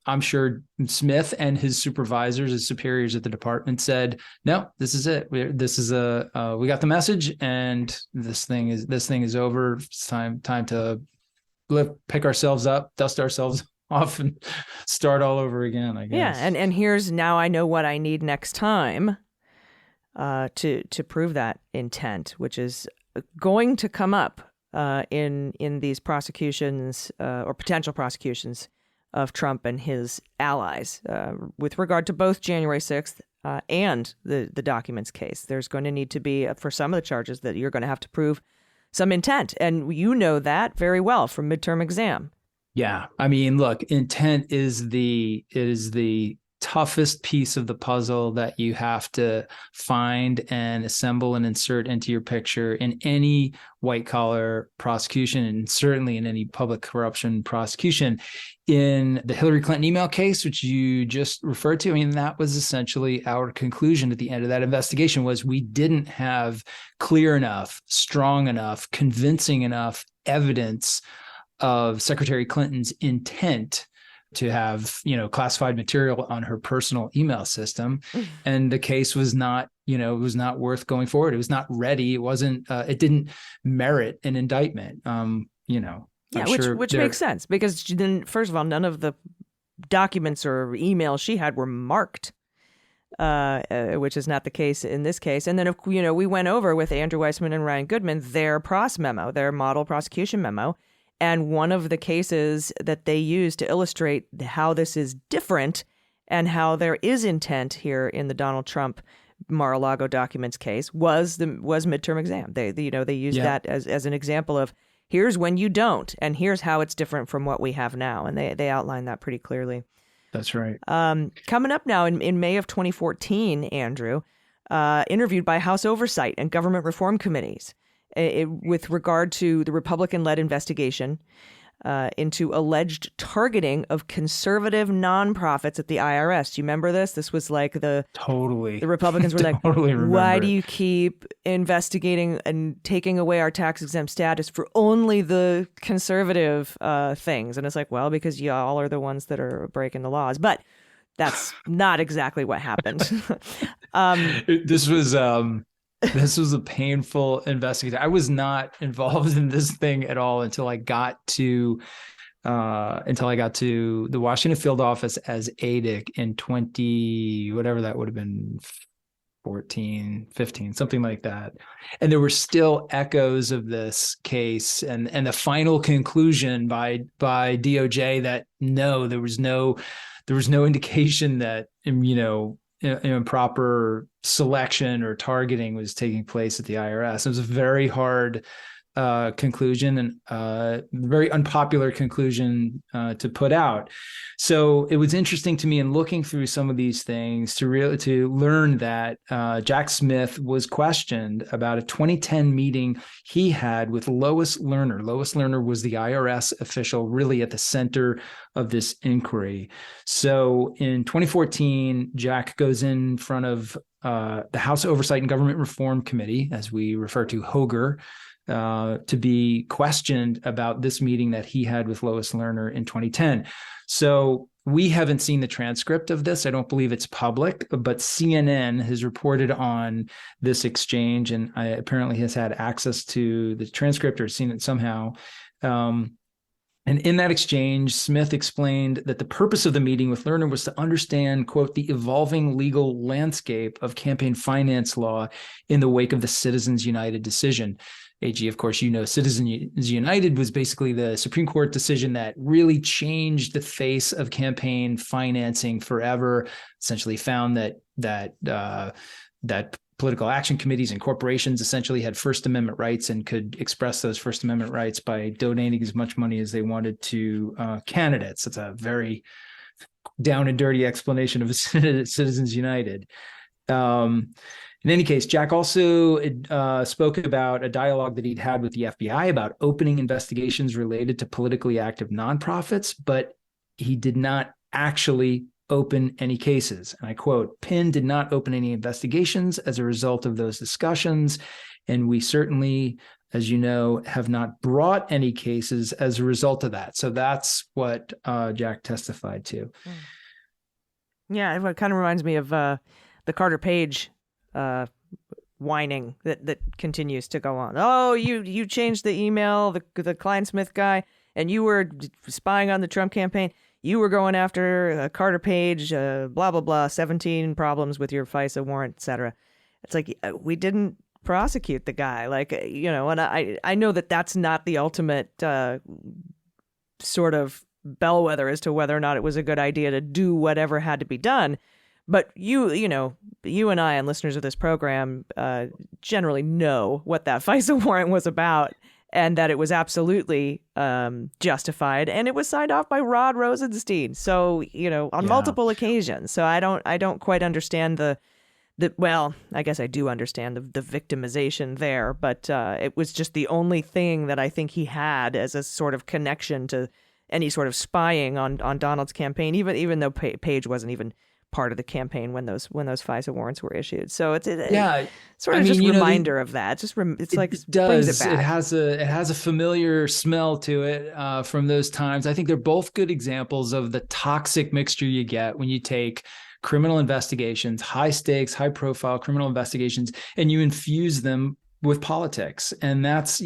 I'm sure Smith and his supervisors, his superiors at the department said, no, this is it. We got the message, and this thing is over. It's time to pick ourselves up, dust ourselves off, and start all over again, I guess. Yeah, and here's, now I know what I need next time to prove that intent, which is going to come up in these prosecutions or potential prosecutions of Trump and his allies with regard to both January 6th and the documents case. There's going to need to be, for some of the charges, that you're going to have to prove some intent. And you know that very well from midterm exam. Yeah. Look, intent is the toughest piece of the puzzle that you have to find and assemble and insert into your picture in any white collar prosecution, and certainly in any public corruption prosecution. In the Hillary Clinton email case, which you just referred to, I mean, that was essentially our conclusion at the end of that investigation, was we didn't have clear enough, strong enough, convincing enough evidence of Secretary Clinton's intent to have, classified material on her personal email system. And the case was not, it was not worth going forward. It was not ready. It wasn't, it didn't merit an indictment. Which makes sense, because then, first of all, none of the documents or emails she had were marked, which is not the case in this case. And then, we went over with Andrew Weissman and Ryan Goodman their PROS memo, their model prosecution memo. And one of the cases that they used to illustrate how this is different and how there is intent here in the Donald Trump Mar-a-Lago documents case was midterm exam. They used that as an example of, here's when you don't, and here's how it's different from what we have now. And they outline that pretty clearly. That's right. Coming up now in May of 2014, Andrew, interviewed by House Oversight and Government Reform Committees with regard to the Republican-led investigation into alleged targeting of conservative nonprofits at the IRS. Do you remember this? This was like the Republicans were like, why do you keep investigating and taking away our tax-exempt status for only the conservative things? And it's like, well, because y'all are the ones that are breaking the laws. But that's not exactly what happened. This was a painful investigation. I was not involved in this thing at all until I got to the Washington field office as ADIC in 20, whatever that would have been, 14, 15, something like that. And there were still echoes of this case and the final conclusion by DOJ that no, there was no indication that, improper selection or targeting was taking place at the IRS. It was a very hard conclusion and very unpopular conclusion to put out. So it was interesting to me in looking through some of these things to learn that Jack Smith was questioned about a 2010 meeting he had with Lois Lerner. Lois Lerner was the IRS official really at the center of this inquiry. So in 2014, Jack goes in front of the House Oversight and Government Reform Committee, as we refer to Hague, to be questioned about this meeting that he had with Lois Lerner in 2010. So we haven't seen the transcript of this. I don't believe it's public, but CNN has reported on this exchange and apparently has had access to the transcript or seen it somehow. And in that exchange, Smith explained that the purpose of the meeting with Lerner was to understand, quote, the evolving legal landscape of campaign finance law in the wake of the Citizens United decision. AG, of course, Citizens United was basically the Supreme Court decision that really changed the face of campaign financing forever, essentially found that political action committees and corporations essentially had First Amendment rights and could express those First Amendment rights by donating as much money as they wanted to candidates. It's a very down and dirty explanation of Citizens United. In any case, Jack also spoke about a dialogue that he'd had with the FBI about opening investigations related to politically active nonprofits, but he did not actually open any cases. And I quote, Penn did not open any investigations as a result of those discussions. And we certainly, as you know, have not brought any cases as a result of that. So that's what Jack testified to. Yeah, it kind of reminds me of the Carter Page whining that continues to go on. Oh, you changed the email, the Klein Smith guy, and you were spying on the Trump campaign. You were going after Carter Page, blah, blah, blah, 17 problems with your FISA warrant, et cetera. It's like, we didn't prosecute the guy. And I know that that's not the ultimate sort of bellwether as to whether or not it was a good idea to do whatever had to be done. But you and I and listeners of this program generally know what that FISA warrant was about. and that it was absolutely justified, and it was signed off by Rod Rosenstein. So, on multiple occasions. So I don't quite understand well, I guess I do understand the victimization there, but it was just the only thing that I think he had as a sort of connection to any sort of spying on Donald's campaign, even though Page wasn't even part of the campaign when those FISA warrants were issued. So it's sort of just reminder of that. It's like it brings it back. It has a familiar smell to it from those times. I think they're both good examples of the toxic mixture you get when you take criminal investigations, high stakes, high profile criminal investigations, and you infuse them with politics. And that's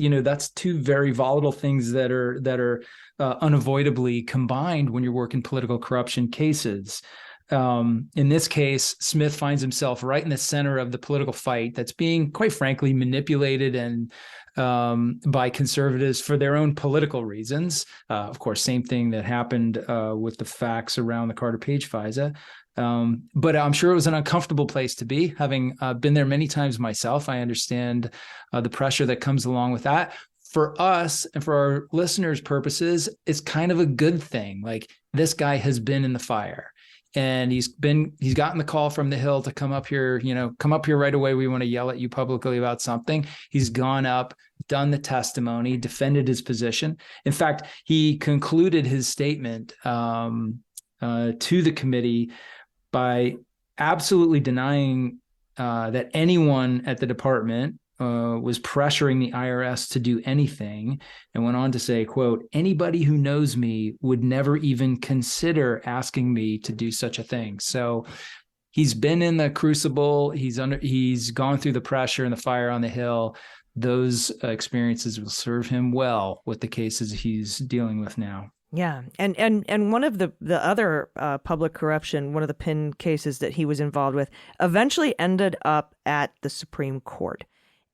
two very volatile things that are unavoidably combined when you're working political corruption cases. In this case, Smith finds himself right in the center of the political fight that's being, quite frankly, manipulated and by conservatives for their own political reasons. Of course, same thing that happened with the facts around the Carter Page FISA. But I'm sure it was an uncomfortable place to be. Having been there many times myself, I understand the pressure that comes along with that. For us and for our listeners' purposes, it's kind of a good thing. Like, this guy has been in the fire, and he's gotten the call from the Hill to come up here right away. We want to yell at you publicly about something. He's gone up, done the testimony, defended his position. In fact, he concluded his statement to the committee by absolutely denying that anyone at the department was pressuring the IRS to do anything, and went on to say, quote, "Anybody who knows me would never even consider asking me to do such a thing." So he's been in the crucible. He's gone through the pressure and the fire on the Hill. Those experiences will serve him well with the cases he's dealing with now. Yeah. And one of the other public corruption, one of the PIN cases that he was involved with, eventually ended up at the Supreme Court.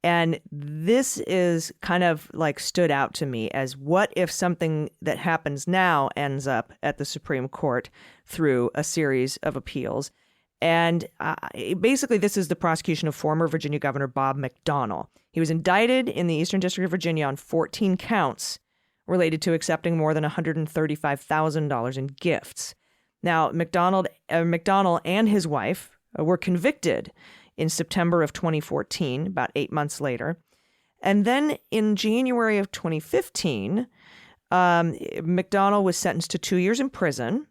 And this is kind of like stood out to me as, what if something that happens now ends up at the Supreme Court through a series of appeals? And basically, this is the prosecution of former Virginia Governor Bob McDonnell. He was indicted in the Eastern District of Virginia on 14 counts related to accepting more than $135,000 in gifts. Now, McDonnell and his wife were convicted in September of 2014, about 8 months later. And then in January of 2015, McDonnell was sentenced to 2 years in prison.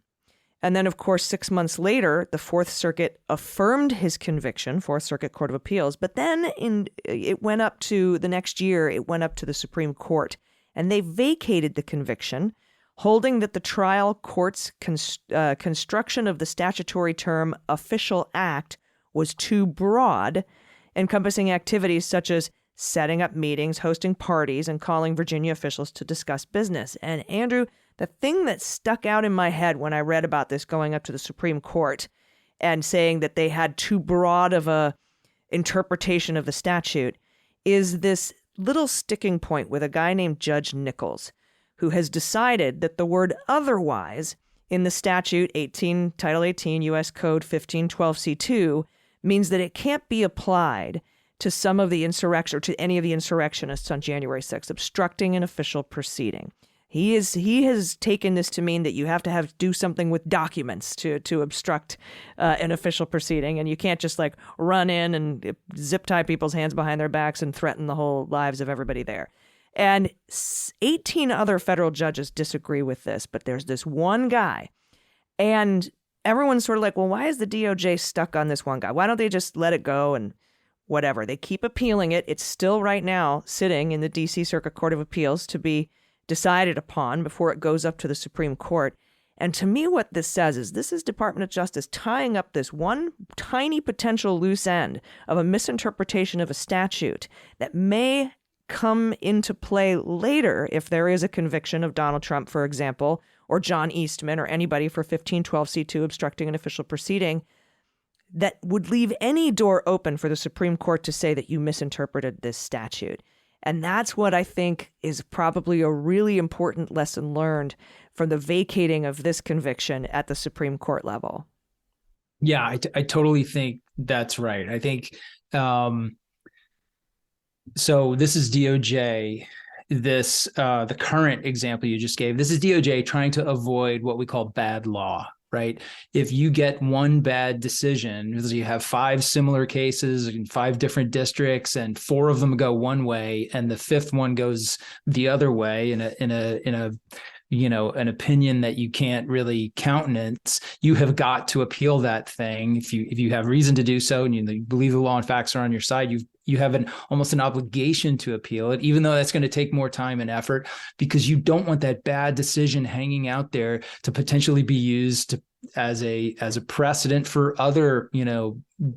And then, of course, 6 months later, the Fourth Circuit affirmed his conviction, Fourth Circuit Court of Appeals. But then it went up to the next year, it went up to the Supreme Court. And they vacated the conviction, holding that the trial court's construction of the statutory term official act was too broad, encompassing activities such as setting up meetings, hosting parties, and calling Virginia officials to discuss business. And Andrew, the thing that stuck out in my head when I read about this going up to the Supreme Court and saying that they had too broad of a interpretation of the statute is this little sticking point with a guy named Judge Nichols, who has decided that the word otherwise in the statute Title 18 U.S. Code 1512C2 means that it can't be applied to some of the insurrection or to any of the insurrectionists on January 6th, obstructing an official proceeding. He has taken this to mean that you have to do something with documents to obstruct an official proceeding, and you can't just like run in and zip tie people's hands behind their backs and threaten the whole lives of everybody there. And 18 other federal judges disagree with this, but there's this one guy, and everyone's sort of like, well, why is the DOJ stuck on this one guy? Why don't they just let it go and whatever? They keep appealing it. It's still right now sitting in the D.C. Circuit Court of Appeals to be decided upon before it goes up to the Supreme Court. And to me, what this says is this is Department of Justice tying up this one tiny potential loose end of a misinterpretation of a statute that may come into play later if there is a conviction of Donald Trump, for example, or John Eastman or anybody for 1512C2 obstructing an official proceeding, that would leave any door open for the Supreme Court to say that you misinterpreted this statute. And that's what I think is probably a really important lesson learned from the vacating of this conviction at the Supreme Court level. Yeah, I totally think that's right. I think, so this is DOJ, the current example you just gave, this is DOJ trying to avoid what we call bad law, right? If you get one bad decision, because you have 5 similar cases in 5 different districts, and 4 of them go one way, and the 5th one goes the other way in a an opinion that you can't really countenance, you have got to appeal that thing. If you have reason to do so, and you believe the law and facts are on your side, you have almost an obligation to appeal it, even though that's going to take more time and effort, because you don't want that bad decision hanging out there to potentially be used as a precedent for other,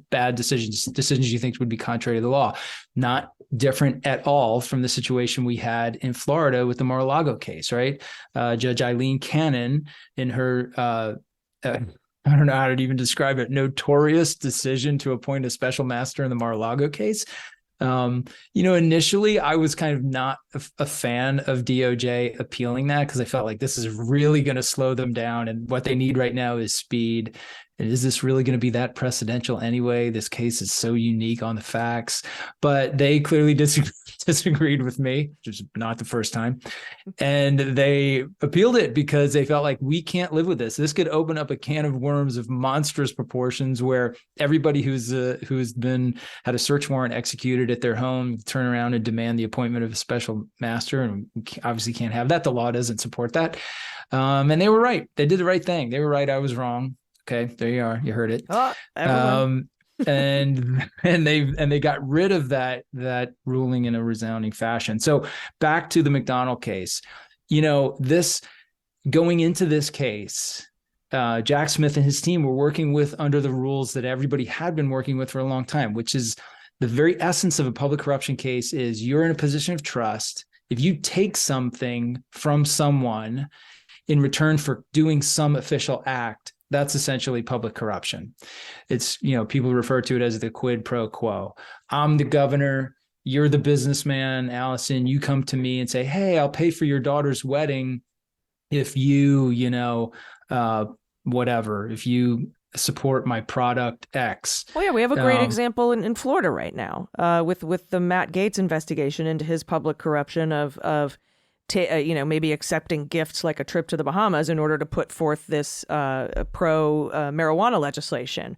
bad decisions you think would be contrary to the law. Not different at all from the situation we had in Florida with the Mar-a-Lago case, right? Judge Eileen Cannon, in her I don't know how to even describe it, notorious decision to appoint a special master in the Mar-a-Lago case. Initially I was kind of not a fan of DOJ appealing that, because I felt like this is really going to slow them down, and what they need right now is speed. And is this really going to be that precedential anyway? This case is so unique on the facts. But they clearly disagreed with me, which is not the first time. And they appealed it because they felt like, we can't live with this. This could open up a can of worms of monstrous proportions, where everybody who's had a search warrant executed at their home turn around and demand the appointment of a special master. And we obviously can't have that. The law doesn't support that. And they were right. They did the right thing. They were right. I was wrong. Okay, there you are. You heard it. Oh, and they got rid of that ruling in a resounding fashion. So back to the McDonald case. Going into this case, Jack Smith and his team were working under the rules that everybody had been working with for a long time, which is the very essence of a public corruption case. Is you're in a position of trust. If you take something from someone in return for doing some official act, that's essentially public corruption. It's, people refer to it as the quid pro quo. I'm the governor, you're the businessman, Allison, you come to me and say, hey, I'll pay for your daughter's wedding if you, if you support my product X. Well, yeah, we have a great example in Florida right now with the Matt Gaetz investigation into his public corruption of maybe accepting gifts like a trip to the Bahamas in order to put forth this pro marijuana legislation.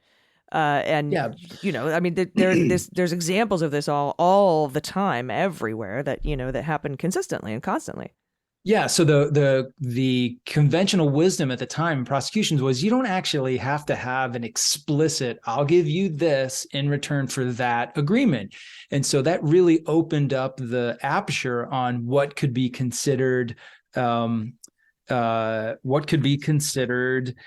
There's examples of this all the time, everywhere, that happen consistently and constantly. Yeah. So the conventional wisdom at the time in prosecutions was, you don't actually have to have an explicit, I'll give you this in return for that agreement. And so that really opened up the aperture on what could be considered an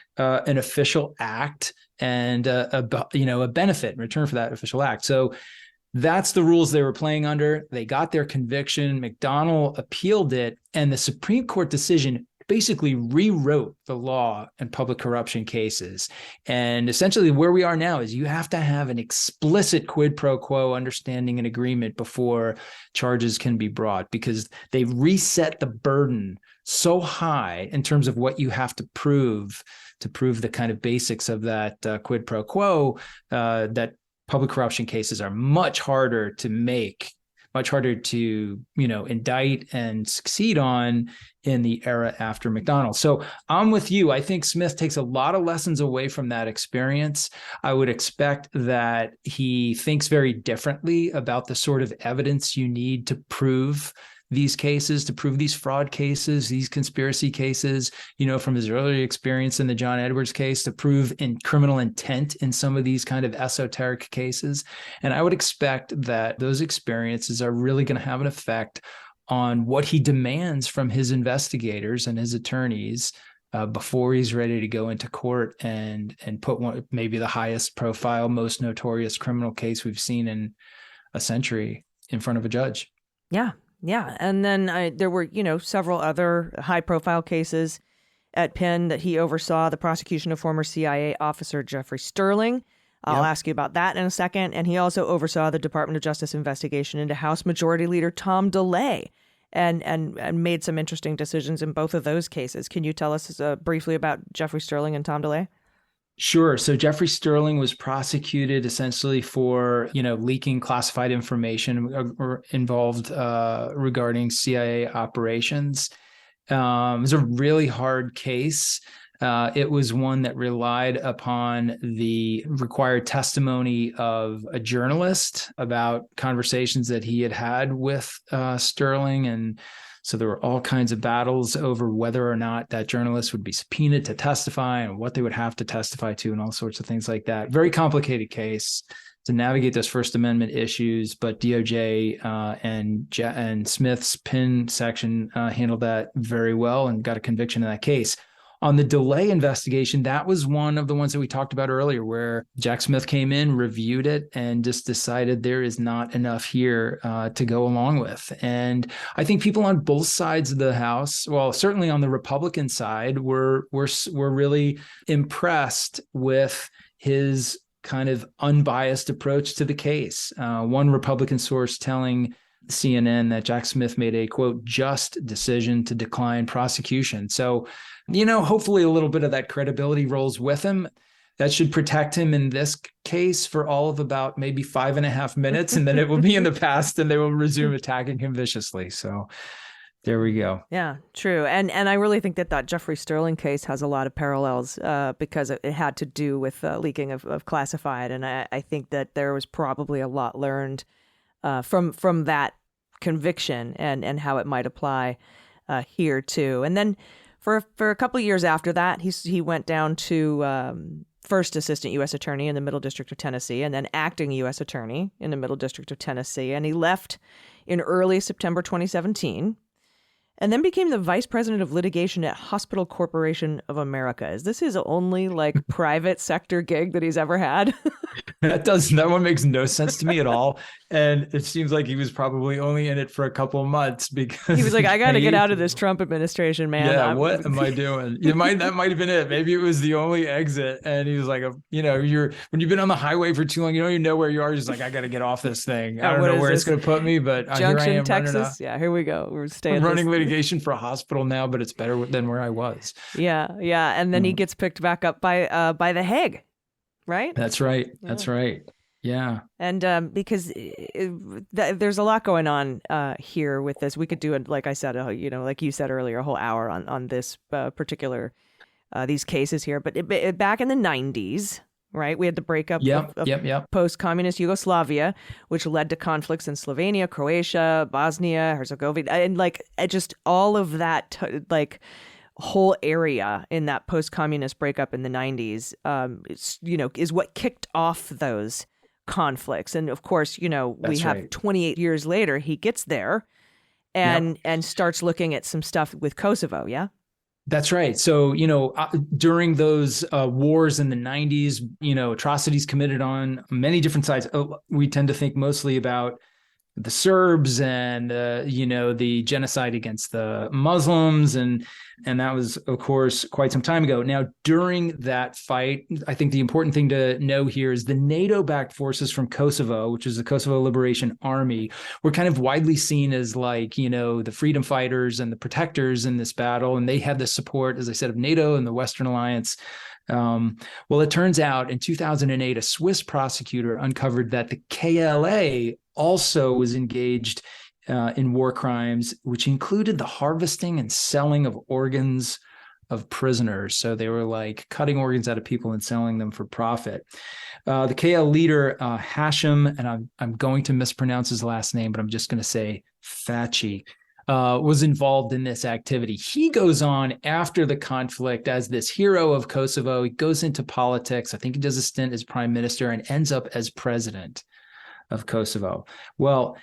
official act and a benefit in return for that official act. So that's the rules they were playing under. They got their conviction. McDonald appealed it, and the Supreme Court decision basically rewrote the law in public corruption cases. And essentially where we are now is you have to have an explicit quid pro quo understanding and agreement before charges can be brought, because they reset the burden so high in terms of what you have to prove the kind of basics of that quid pro quo that public corruption cases are much harder to make, much harder to, indict and succeed on in the era after McDonald. So I'm with you. I think Smith takes a lot of lessons away from that experience. I would expect that he thinks very differently about the sort of evidence you need to prove these cases, to prove these fraud cases, these conspiracy cases, from his earlier experience in the John Edwards case, to prove in criminal intent in some of these kind of esoteric cases. And I would expect that those experiences are really going to have an effect on what he demands from his investigators and his attorneys before he's ready to go into court and put maybe the highest profile, most notorious criminal case we've seen in a century in front of a judge. Yeah. Yeah. And then there were, several other high profile cases at Penn that he oversaw, the prosecution of former CIA officer Jeffrey Sterling. I'll ask you about that in a second. And he also oversaw the Department of Justice investigation into House Majority Leader Tom DeLay and made some interesting decisions in both of those cases. Can you tell us briefly about Jeffrey Sterling and Tom DeLay? Sure. So Jeffrey Sterling was prosecuted essentially for, leaking classified information involved regarding CIA operations. It was a really hard case. It was one that relied upon the required testimony of a journalist about conversations that he had had with Sterling. And so there were all kinds of battles over whether or not that journalist would be subpoenaed to testify and what they would have to testify to and all sorts of things like that. Very complicated case to navigate those First Amendment issues, but DOJ and Smith's PIN section handled that very well and got a conviction in that case. On the delay investigation, that was one of the ones that we talked about earlier, where Jack Smith came in, reviewed it, and just decided there is not enough here to go along with. And I think people on both sides of the House, well, certainly on the Republican side, were really impressed with his kind of unbiased approach to the case. One Republican source telling CNN that Jack Smith made a, quote, just decision to decline prosecution. So, hopefully a little bit of that credibility rolls with him. That should protect him in this case for all of about maybe 5.5 minutes, and then it will be in the past and they will resume attacking him viciously. So there we go. Yeah, true. And I really think that Jeffrey Sterling case has a lot of parallels because it had to do with leaking of classified. And I think that there was probably a lot learned from that conviction and how it might apply here too. And then for a couple of years after that, he went down to first assistant U.S. attorney in the Middle District of Tennessee and then acting U.S. attorney in the Middle District of Tennessee. And he left in early September 2017 and then became the vice president of litigation at Hospital Corporation of America. Is this his only private sector gig that he's ever had? That one makes no sense to me at all. And it seems like he was probably only in it for a couple of months because he was like, I got to get out of this Trump administration, man. Yeah, what am I doing? That might have been it. Maybe it was the only exit. And he was like, when you've been on the highway for too long, you don't even know where you are. He's like, I got to get off this thing. I don't know where it's going to put me, but Junction, here I am, Texas. Yeah, here we go. We're staying. Running litigation for a hospital now, but it's better than where I was. Yeah. And then he gets picked back up by the Hague. Right? That's right. Yeah. That's right. Yeah. And because there's a lot going on here with this. We could do it, like I said, like you said earlier, a whole hour on this particular, these cases here. But back in the 90s, right, we had the breakup of post-communist Yugoslavia, which led to conflicts in Slovenia, Croatia, Bosnia, Herzegovina, and just all of that, whole area in that post-communist breakup in the 90s, is what kicked off those conflicts. And of course, we have right. 28 years later, he gets there and starts looking at some stuff with Kosovo. Yeah. That's right. So, during those wars in the 90s, atrocities committed on many different sides. We tend to think mostly about the Serbs and, the genocide against the Muslims. And that was, of course, quite some time ago. Now, during that fight, I think the important thing to know here is the NATO-backed forces from Kosovo, which is the Kosovo Liberation Army, were kind of widely seen as the freedom fighters and the protectors in this battle. And they had the support, as I said, of NATO and the Western Alliance. Well, it turns out in 2008, a Swiss prosecutor uncovered that the KLA also was engaged in war crimes, which included the harvesting and selling of organs of prisoners. So they were cutting organs out of people and selling them for profit. The KL leader, Hashim, and I'm going to mispronounce his last name, but I'm just going to say Fachi, was involved in this activity. He goes on after the conflict as this hero of Kosovo. He goes into politics. I think he does a stint as prime minister and ends up as president of Kosovo. Well,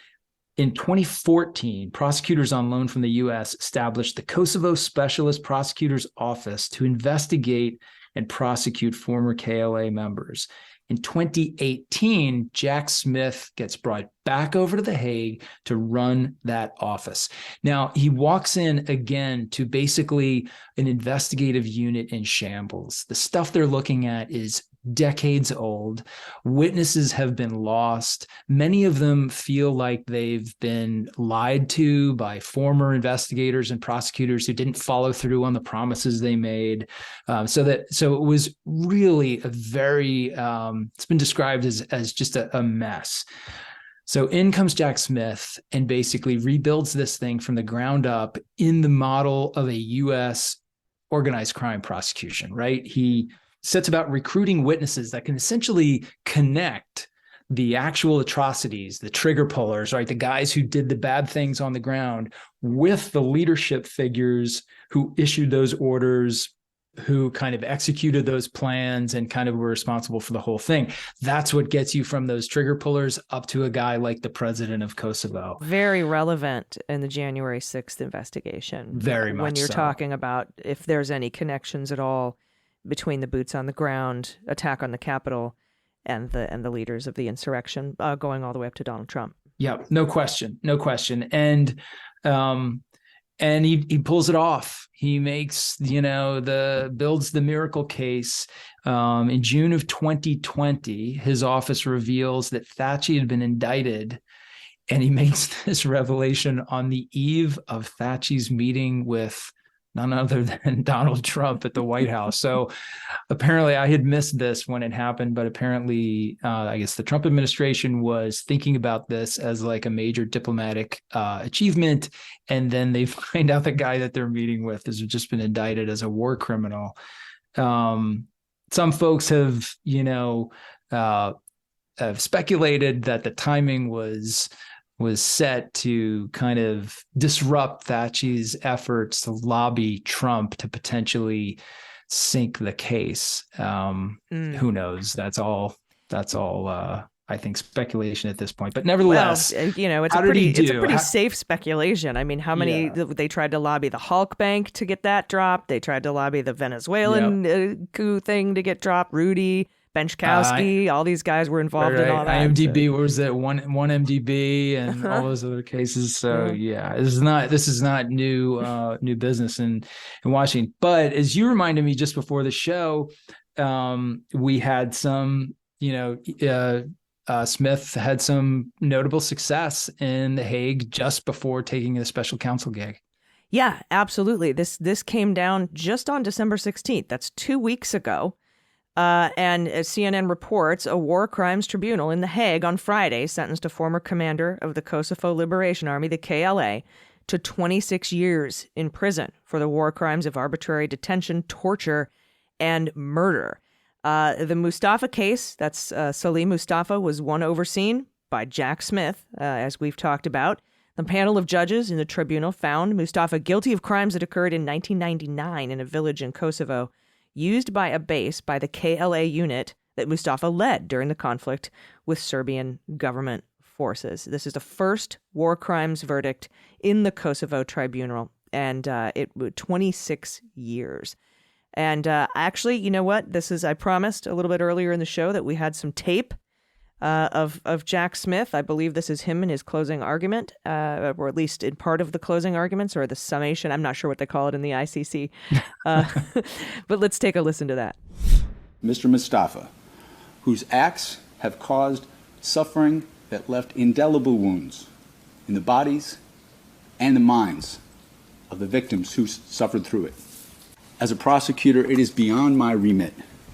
in 2014, prosecutors on loan from the U.S. established the Kosovo Specialist Prosecutor's Office to investigate and prosecute former KLA members. In 2018, Jack Smith gets brought back over to The Hague to run that office. Now, he walks in again to basically an investigative unit in shambles. The stuff they're looking at is decades old. Witnesses have been lost. Many of them feel like they've been lied to by former investigators and prosecutors who didn't follow through on the promises they made. So it was really a very, it's been described as just a mess. So in comes Jack Smith and basically rebuilds this thing from the ground up in the model of a U.S. organized crime prosecution, right? He sets about recruiting witnesses that can essentially connect the actual atrocities, the trigger pullers, right? The guys who did the bad things on the ground with the leadership figures who issued those orders, who kind of executed those plans and kind of were responsible for the whole thing. That's what gets you from those trigger pullers up to a guy like the president of Kosovo. Very relevant in the January 6th investigation. Very much when you're so. talking about if there's any connections at all between the boots on the ground attack on the Capitol and the leaders of the insurrection, going all the way up to Donald Trump. Yeah, no question. And he pulls it off. He makes, builds the miracle case. In June of 2020, his office reveals that Thacci had been indicted, and he makes this revelation on the eve of Thacci's meeting with none other than Donald Trump at the White House. So apparently I had missed this when it happened, but apparently I guess the Trump administration was thinking about this as like a major diplomatic achievement. And then they find out the guy that they're meeting with has just been indicted as a war criminal. Some folks have, have speculated that the timing was set to kind of disrupt Thacci's efforts to lobby Trump to potentially sink the case. Who knows? That's all. I think speculation at this point. But nevertheless, it's a pretty safe speculation. I mean, how many they tried to lobby the Hulk Bank to get that dropped? They tried to lobby the Venezuelan coup thing to get dropped. Rudy Benchkowski, all these guys were involved in all that. IMDb, what was it? One MDB and all those other cases. So this is not new business in Washington. But as you reminded me just before the show, we had some, Smith had some notable success in The Hague just before taking the special counsel gig. Yeah, absolutely. This came down just on December 16th. That's 2 weeks ago. And as CNN reports, a war crimes tribunal in The Hague on Friday sentenced a former commander of the Kosovo Liberation Army, the KLA, to 26 years in prison for the war crimes of arbitrary detention, torture, and murder. The Mustafa case, that's Salim Mustafa, was one overseen by Jack Smith, as we've talked about. The panel of judges in the tribunal found Mustafa guilty of crimes that occurred in 1999 in a village in Kosovo, used by a base by the KLA unit that Mustafa led during the conflict with Serbian government forces. This is the first war crimes verdict in the Kosovo tribunal, and it was 26 years. And actually, you know what? I promised a little bit earlier in the show that we had some tape of Jack Smith. I believe this is him in his closing argument, or at least in part of the closing arguments or the summation. I'm not sure what they call it in the ICC. But let's take a listen to that. Mr. Mustafa, whose acts have caused suffering that left indelible wounds in the bodies and the minds of the victims who suffered through it. As a prosecutor, it is beyond my remit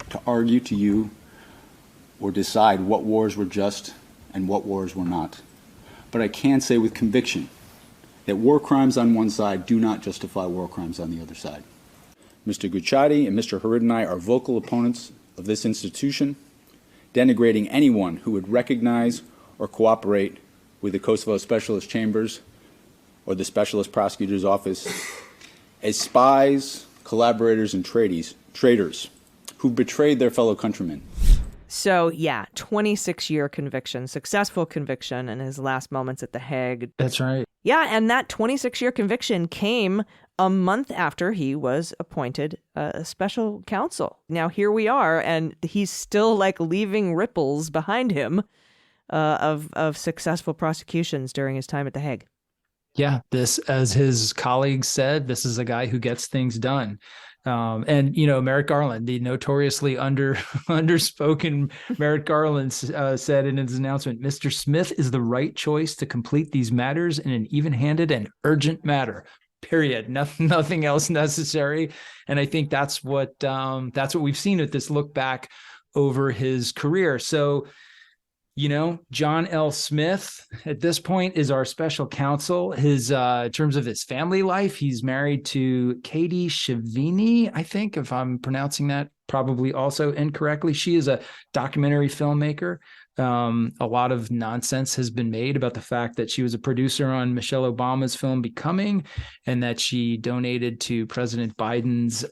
to argue to you or decide what wars were just and what wars were not. But I can say with conviction that war crimes on one side do not justify war crimes on the other side. Mr. Gucciardi and Mr. Haridinaj are vocal opponents of this institution, denigrating anyone who would recognize or cooperate with the Kosovo Specialist Chambers or the Specialist Prosecutor's Office as spies, collaborators, and traitors who betrayed their fellow countrymen. So, 26-year conviction, successful conviction in his last moments at The Hague. That's right. Yeah, and that 26-year conviction came a month after he was appointed a special counsel. Now, here we are, and he's still leaving ripples behind him of successful prosecutions during his time at The Hague. Yeah, this, as his colleagues said, this is a guy who gets things done. And, Merrick Garland, the notoriously underspoken Merrick Garland said in his announcement, Mr. Smith is the right choice to complete these matters in an even-handed and urgent manner. Period. Nothing else necessary. And I think that's what we've seen with this look back over his career. So, John L. Smith at this point is our special counsel. His in terms of his family life, he's married to Katie Shavini, I think, if I'm pronouncing that probably also incorrectly. She is a documentary filmmaker. A lot of nonsense has been made about the fact that she was a producer on Michelle Obama's film Becoming, and that she donated to President Biden's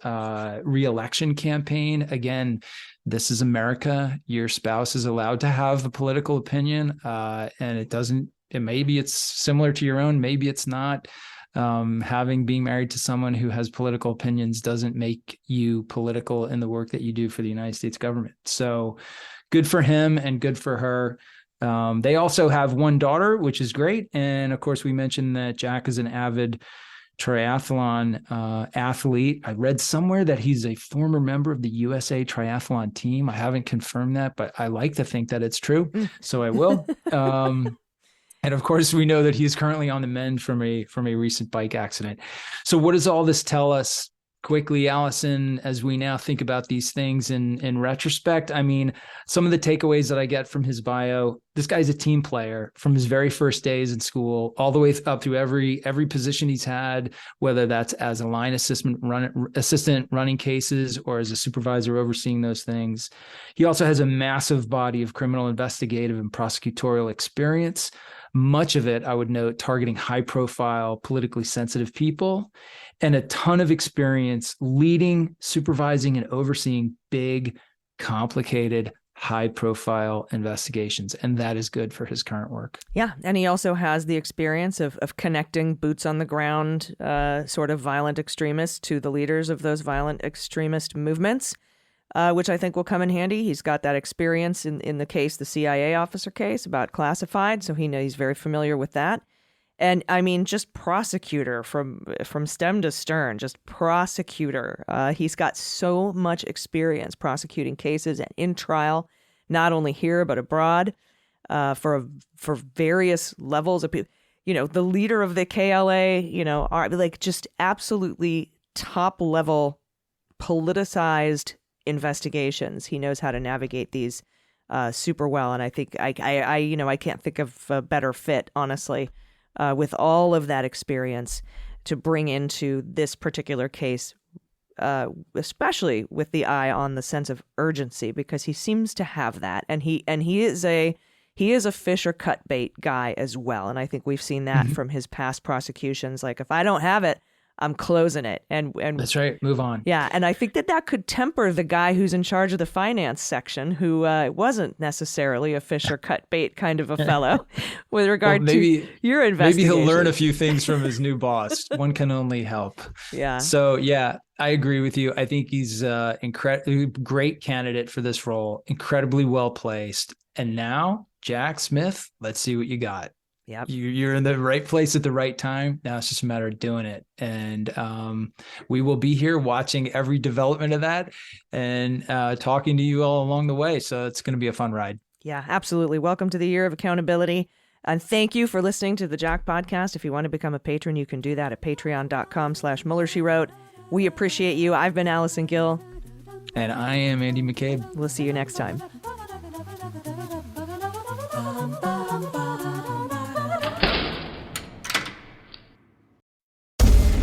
re-election campaign. Again, this is America. Your spouse is allowed to have a political opinion, and maybe it's similar to your own, maybe it's not. Being married to someone who has political opinions doesn't make you political in the work that you do for the United States government. So good for him and good for her. They also have one daughter, which is great. And of course, we mentioned that Jack is an avid triathlon athlete. I read somewhere that he's a former member of the USA triathlon team. I haven't confirmed that, but I like to think that it's true. So I will. And of course, we know that he's currently on the mend from a recent bike accident. So what does all this tell us? Quickly, Allison, as we now think about these things in retrospect, I mean, some of the takeaways that I get from his bio, this guy's a team player from his very first days in school, all the way up through every position he's had, whether that's as a line assistant running cases or as a supervisor overseeing those things. He also has a massive body of criminal investigative and prosecutorial experience. Much of it, I would note, targeting high-profile, politically sensitive people, and a ton of experience leading, supervising, and overseeing big, complicated, high-profile investigations. And that is good for his current work. Yeah, and he also has the experience of connecting boots on the ground, sort of violent extremists to the leaders of those violent extremist movements, which I think will come in handy. He's got that experience in the case, the CIA officer case about classified, so he's very familiar with that. And I mean, just prosecutor from stem to stern, just prosecutor. He's got so much experience prosecuting cases and in trial, not only here but abroad, for various levels of people. The leader of the KLA, are like just absolutely top level politicized investigations. He knows how to navigate these super well, and I think I can't think of a better fit, honestly, with all of that experience to bring into this particular case, especially with the eye on the sense of urgency, because he seems to have that, and he is a fish or cut bait guy as well, and I think we've seen that from his past prosecutions. Like, if I don't have it, I'm closing it. And that's right. Move on. Yeah. And I think that could temper the guy who's in charge of the finance section, who wasn't necessarily a fish or cut bait kind of a fellow with regard to your investigation. Maybe he'll learn a few things from his new boss. One can only help. Yeah. So, yeah, I agree with you. I think he's an incredibly great candidate for this role, incredibly well placed. And now, Jack Smith, let's see what you got. Yep. You're in the right place at the right time. Now it's just a matter of doing it. And we will be here watching every development of that and talking to you all along the way. So it's going to be a fun ride. Yeah, absolutely. Welcome to the Year of Accountability. And thank you for listening to the Jack Podcast. If you want to become a patron, you can do that at patreon.com/MullerSheWrote. We appreciate you. I've been Allison Gill. And I am Andy McCabe. We'll see you next time.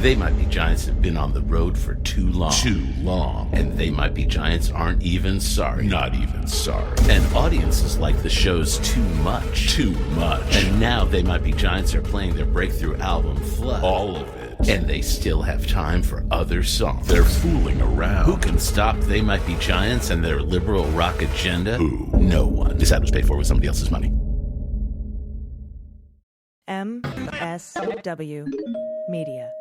They Might Be Giants have been on the road for too long. Too long. And They Might Be Giants aren't even sorry. Not even sorry. And audiences like the shows too much. Too much. And now They Might Be Giants are playing their breakthrough album, Flood. All of it. And they still have time for other songs. They're fooling around. Who can stop They Might Be Giants and their liberal rock agenda? Who? No one. This ad was paid for with somebody else's money. MSW Media.